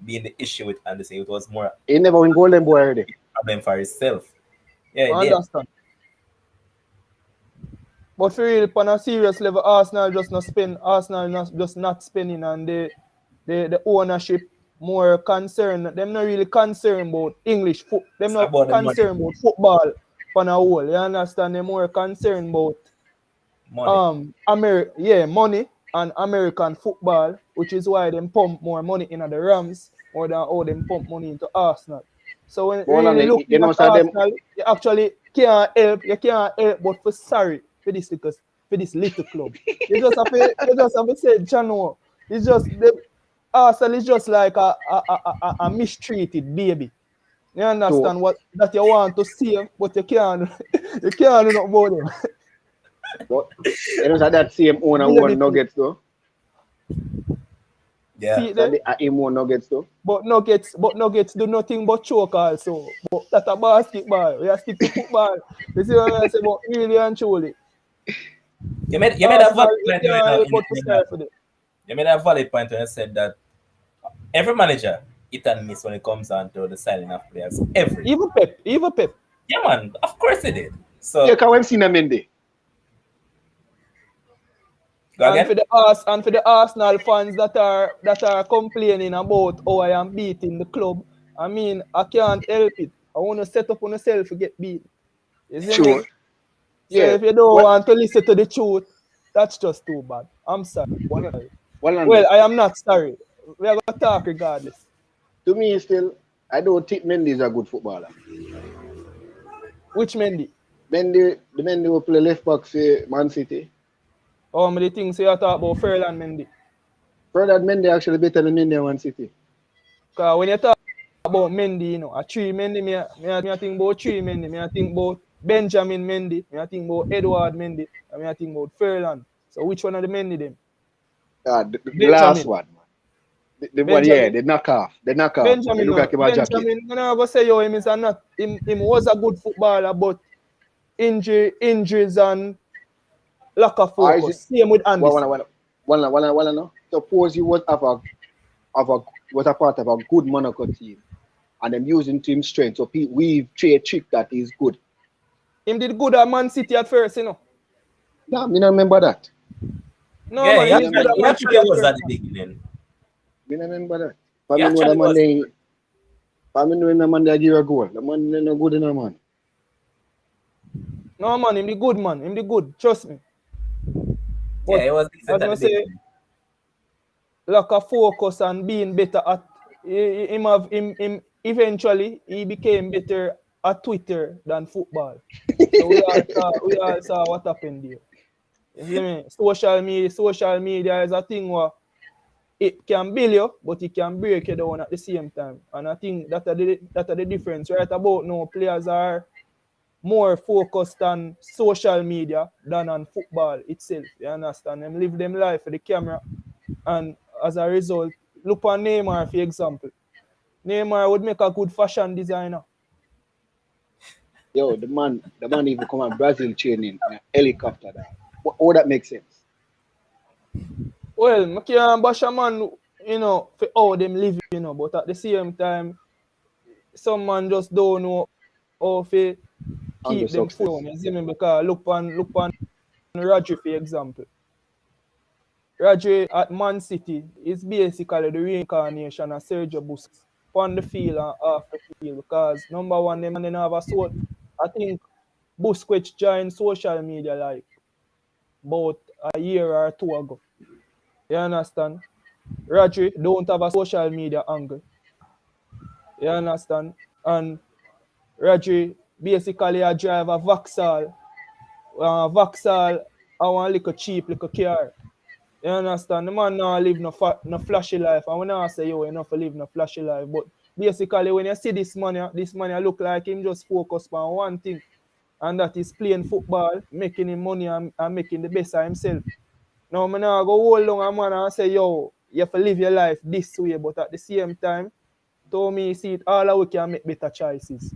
being the issue with Anderson. It was more he never win golden boy already. Problem for himself. Yeah, I understand. But for real, on a serious level, Arsenal just not spending, and the ownership more concerned. Them not really concerned about English football. Them not concerned about football on a whole. You understand? They're more concerned about money. Money and American football, which is why them pump more money into the Rams more than how them pump money into Arsenal. So when you look at Arsenal, you actually can't help. You can't help but for sorry for this little club. you just have to say, Jano, it's just Arsenal is just like a mistreated baby. You understand what that you want to save, but you can't do nothing about them. But you know that same owner won Nuggets though. Yeah. See that him won Nuggets though. But Nuggets do nothing but choke also. But that's a basketball. We are stick to football. You see what I say about really and truly. You made a valid point when you said that every manager, hit and miss when it comes down to the signing of players. Every Even Pep. yeah, man, of course he did. So Yeah, because we've seen them in there. go And again. for the Arsenal fans that are complaining about how I am beating the club, I mean I can't help it. I want to set up on myself to get beat. You see Sure. me? So Yeah. if you don't What? want to listen to the truth, that's just too bad. I'm sorry. Well, Well, I am not sorry. We are gonna talk regardless. to me, still, I don't think Mendy is a good footballer. Which Mendy? The Mendy will play left back for Man City. The things you talk about Ferland Mendy. Further, Mendy actually better than Mendy and Man City. Because when you talk about Mendy, you know, a three Mendy, me I think about three Mendy, me I think about Benjamin Mendy, me I think about Edward Mendy, and me I think about Ferland. So which one of the Mendy them? The last one, man. The one, yeah, Benjamin. the knockoff. The knockoff. They Benjamin, look like him a jacket. Benjamin, I'm not gonna say yo, him is a not him was a good footballer, but injuries and lack of Or is it focus. Same with Anderson. one, no? Suppose you was was a part of a good Monaco team, and them using team strength. So we've tried a trick that is good. Him did good at Man City at first, you know. Yeah, me not remember that. No Yeah, man, he he did good at he Man City actually at was at first. the beginning. Me not remember that. He For me, know the actually man was. they, for me, know the man they give a goal. The man they no good in a man. No man, him the good man. Him the good. Trust me. Yeah, But he was decent as at I the say, beginning. lack of focus and being better at him eventually he became better at Twitter than football. So we all saw what happened there. You see me? Social media is a thing where it can build you, but it can break you down at the same time. And I think that are the difference. Right about now, players are more focused on social media than on football itself. You understand? Them live them life for the camera. And as a result, look on Neymar, for example. Neymar would make a good fashion designer. Yo, the man even come on Brazil training in a helicopter. All that makes sense. Well, I can't bash a man, you know, for how them live, you know, but at the same time, some man just don't know how to Under keep them success. foot on. You see me? Because look on Rodri, for example. Rodri at Man City is basically the reincarnation of Sergio Busquets on the field and off the field. Because number one, them and have a sort. I think Busquets joined social media like about a year or two ago. You understand? Rodri don't have a social media angle. You understand? And Rodri basically a drive a Vauxhall. Vauxhall, I want a little cheap little car. You understand? The man now live no flashy life. And when I say, yo, you not live no flashy life. But basically, when you see this man look like him just focused on one thing. And that is playing football, making him money and making the best of himself. Now, I'm not go hold on a man and say, yo, you have to live your life this way. But at the same time, to me, see it all how we can make better choices.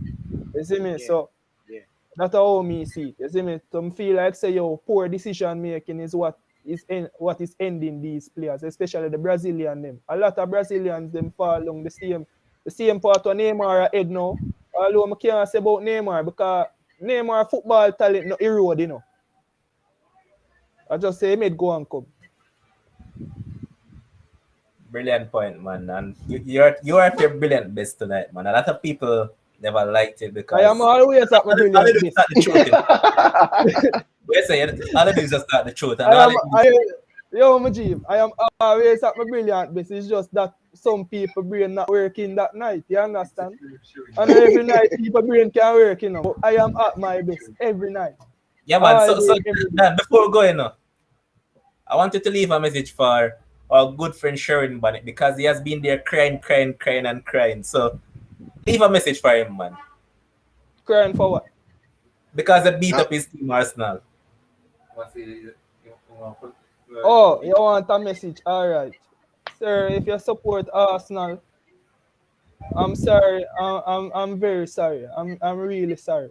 You see me? Yeah. So, Yeah. that's how me see it. You see me? To feel like say yo, poor decision making is what is ending these players, especially the Brazilian them. A lot of Brazilians them fall along the same part of Neymar head now. Although I can't say about Neymar because Neymar football talent no erode, you know. I just say he go and come. Brilliant point, man. And you're at your brilliant best tonight, man. A lot of people never liked it because I am always at my all they brilliant do is best. not the truth. We say all they do is just not the truth. And I all am they do yo Mujib, I am always at my brilliant best. It's just that some people brain not working that night, you understand? And every night people brain can work, you know. But I am at my best every night. yeah, man. All So day, every day. Dan, before we go in, I wanted to leave a message for our good friend Sharon Bonnet because he has been there crying, and crying. So leave a message for him, man. Crying for what? Because they beat up his team Arsenal. Oh, you want a message? All right, sir. If you support Arsenal, I'm sorry. I'm very sorry. I'm really sorry.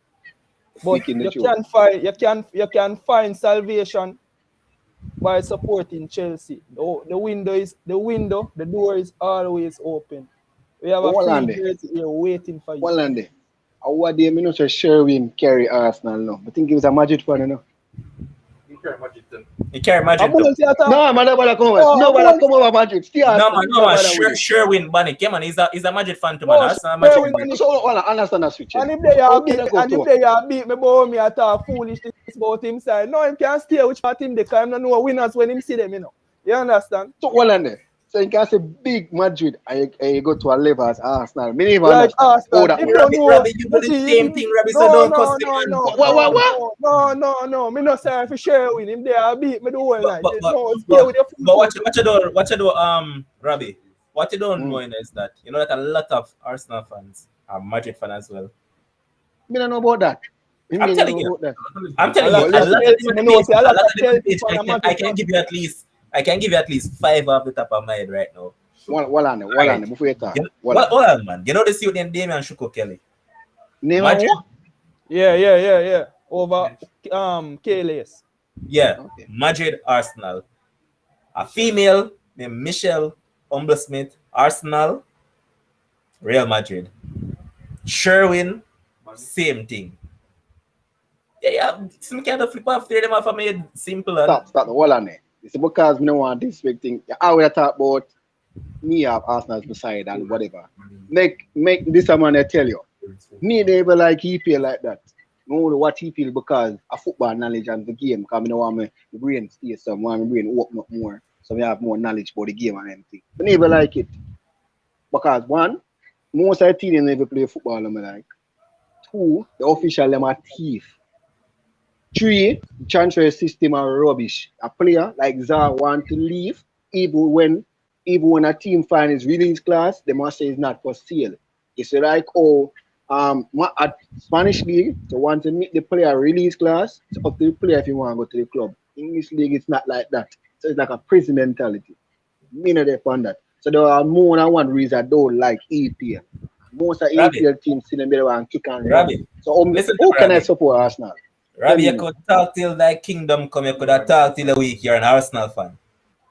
But Speaking the you truth. can find salvation by supporting Chelsea. The door is always open. We have a Hold free on there. jersey here waiting for you. Hold on there. What day me not say Sherwin carry Arsenal no. I think it was a Madrid fan, you know. You can't imagine them. He carry A Madrid bull too. theater. No, man, nobody come over. Oh, Nobody come over Madrid. Stay No Arsenal. man, no man. Sherwin Bannick, yeah man. He's a Madrid fan too man. No, Arsenal Madrid. Sherwin Bannick. So hold on, understand that switch. And if they How are can beat, I go and to? if they are beat me, boy, me at all foolish this about him side. No, him can't stay which part him they can not know winners when him see them, you know. You understand? So hold on there. So you can say big Madrid and you go to a level as Arsenal. Me never Like understand. Arsenal, Oh, that him one. don't know. Rabbi, you do You the see, same thing, Rabbi. So no, don't no, cuss the no, man. no, What? no. Me not sorry for Sherwin. Him they are beat me the whole night. But, but, No, but, stay with your but football. what you do, Rabbi? What you don't Mm. know is that you know that a lot of Arsenal fans are Madrid fans as well. Me don't know about that. Me I'm don't telling know you. about that. I'm telling A you, lot a of lot of Chelsea, them me on know, the page, say a a lot lot of of them on the Chelsea page, fan are I Madrid can fan. give you at least, I can give you at least 5 off the top of my head right now. Hold on, Right. before you talk. You know, Hold on. hold on, man. You know the suit named Damian Shuko Kelly. Name Madrid, what? Yeah. Over KLS. yeah, Okay. Madrid, Arsenal. A female named Michelle Smith, Arsenal, Real Madrid. Sherwin, same thing. Yeah. Some kind of flip off three them off of me simple. Stop. Hold on there. It's because me don't want this big thing. I will talk about me have Arsenal's beside and whatever. Make this a man I tell you. Me never like he feel like that. No what he feel because of football knowledge and the game. Because I don't want my brain stay some, want my brain open up more. So I have more knowledge about the game and everything. I never like it. Because one, most of the team never play football I'm like. Two, the official them are thief. Three, the transfer system are rubbish. A player like Zah want to leave even when a team find his release class, they must say it's not for sale. It's like at Spanish league, they want to meet the player release class. It's up to the player if you want to go to the club. English league, it's not like that. So it's like a prison mentality. Me not depend that. So there are more than one reason I don't like EPL. Most of Rabbi. EPL teams see them better and kick and run. Rabbi. So Listen to who can I Rabbi. support Arsenal? Rabbi, you could talk till thy kingdom come, you could have talked till a week. You're an Arsenal fan.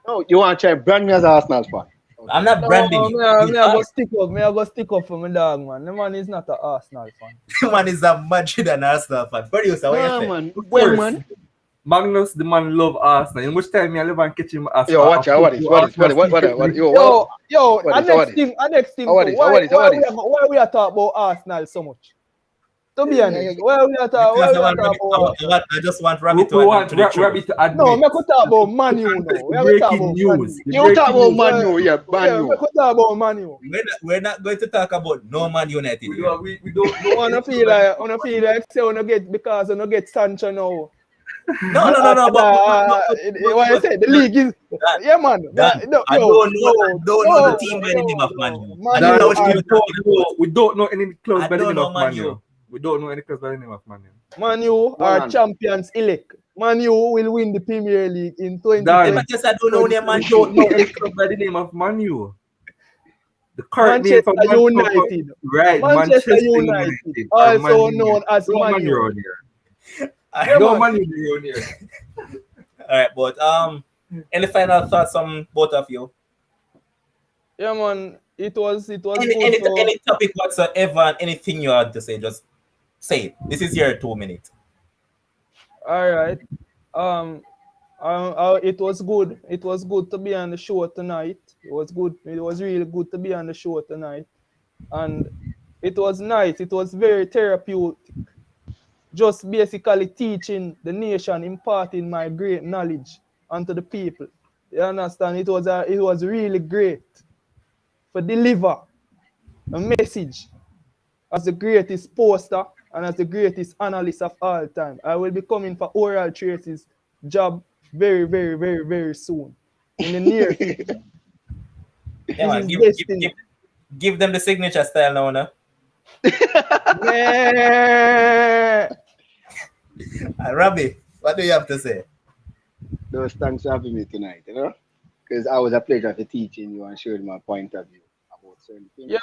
No, you want to try brand me as an Arsenal fan. I'm not branding you. Me I You go are. stick up. Me I go stick up for my dog, man. The man is not an Arsenal fan. Man is a Madrid and Arsenal fan. Producer, what you No, say? man. Well, man. Magnus, the man love Arsenal. You much time me I live and catch him as Yo, watch out. What is? Yo, What is? our next thing, What is? why we are talking about Arsenal so much? To be honest, why we are talking Because about Arsenal? I just want we Rabbi to want admit to the truth. Rabbit to admit. No, me could talk about Man U now. We are talking Breaking about news. Man U. The You talk breaking about news. Man U, yeah, Man Yeah, U. we could talk about Man U. We're not going to talk about no Man United here. We don't know. I feel like say we get because we get Sancho now. No. What I said, the league is yeah, man. I don't know the team by the name of Man U. I don't know which team you're talking about. We don't know any clubs I by the don't name know of Man Man U. U. We don't know any clubs by the name of Man U. Man U are champions elect. Man U will win the Premier League in 2020. I just I don't know their Man We don't know U. any club by the name of Man U. The current name for Manchester United. Right, Manchester United, also known as Man U. around here. Yeah, No man. Man U around here. All right, but any final thoughts from both of you? Yeah, man. It was good. Any topic whatsoever, and anything you had to say, just say it. This is your 2 minutes. All right. It was good. It was good to be on the show tonight. It was good. It was really good to be on the show tonight, and it was nice. It was very therapeutic. Just basically teaching the nation, imparting my great knowledge onto the people. You understand? It was really great for deliver a message as the greatest poster and as the greatest analyst of all time. I will be coming for Oral Trace's job very, very, very, very soon. In the near future. Yeah, man, give them the signature style now, no? Yeah. Rabbi, what do you have to say? Those thanks for having me tonight, you know? Because I was a pleasure for teaching you and showing my point of view about certain things. Yeah,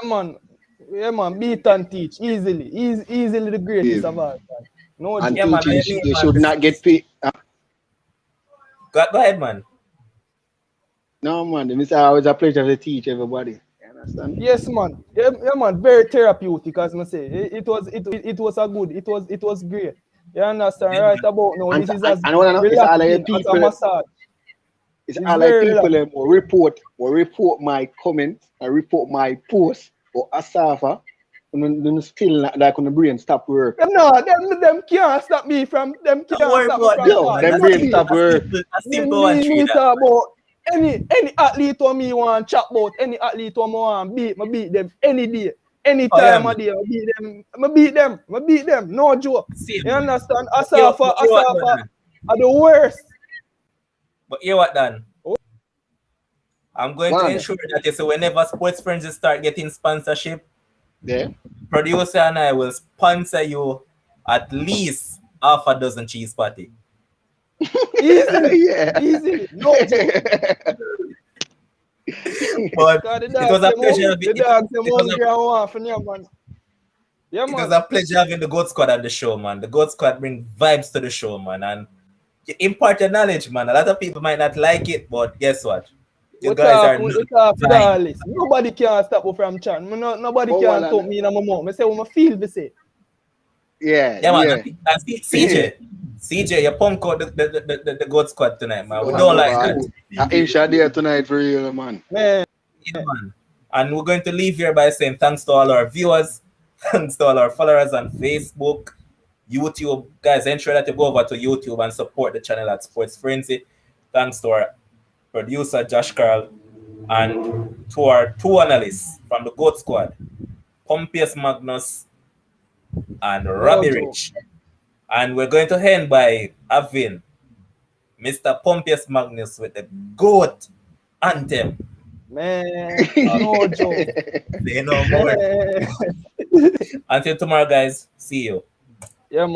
man. Beat and teach easily. Easily the greatest of all time. No, and yeah, man, teaching, you should not get paid. Go ahead, man. No, man. It was a pleasure to teach everybody. You Understand? Yes, man. Yeah, man. Very therapeutic, as I say. It was a good. It was great. You understand? Yeah, Right about now, And, this is and, as and what I know, it's all like relaxing as a people. massage. It's It's all like very people relaxing. will report my comments and report my post or asafa, and then still like on the brain stop work. Them can't stop me from don't worry about from that, Yo, man. talking. them That's Not brain me. stop work. a simple one, Me tree that. talk about any athlete who me want chat about, any athlete who me want beat them any day, any Oh, yeah, time man. of day. I beat them. No joke. See, You understand? but you what, Asafa Dan? are the worst. But you what, Dan? I'm going to Man, ensure that you say whenever Sports Frenzy start getting sponsorship, yeah. producer and I will sponsor you at least half a dozen cheese patty. Easily. Yeah. Easily. No joke. But Cause it was a pleasure. the dogs them It was hungry and want for them, man. Yeah, it was man. a pleasure having the Goat Squad on the show, man. The Goat Squad bring vibes to the show, man, and you impart your knowledge, man. A lot of people might not like it, but guess what? You guys are not We talk lying. regardless. Nobody can stop me from chat. Nobody Oh, can well, talk me in my mouth. I say what I feel to say. yeah, Yeah, man. yeah. And CJ, you punk out the Goat Squad tonight, man. We Man, don't like that. Aisha there tonight for real, man. Man, Yeah, man. And we're going to leave here by saying thanks to all our viewers, thanks to all our followers on Facebook, YouTube. Guys, ensure that you go over to YouTube and support the channel at Sports Frenzzyy. Thanks to our producer, Josh Carl, and to our two analysts from the Goat Squad, Pompeius Magnus and no Robbie joke. Rich. And we're going to end by having Mr. Pompeius Magnus with the GOAT anthem. Man, no joke. Say no more. Man. Until tomorrow, guys. See you. Yeah, man.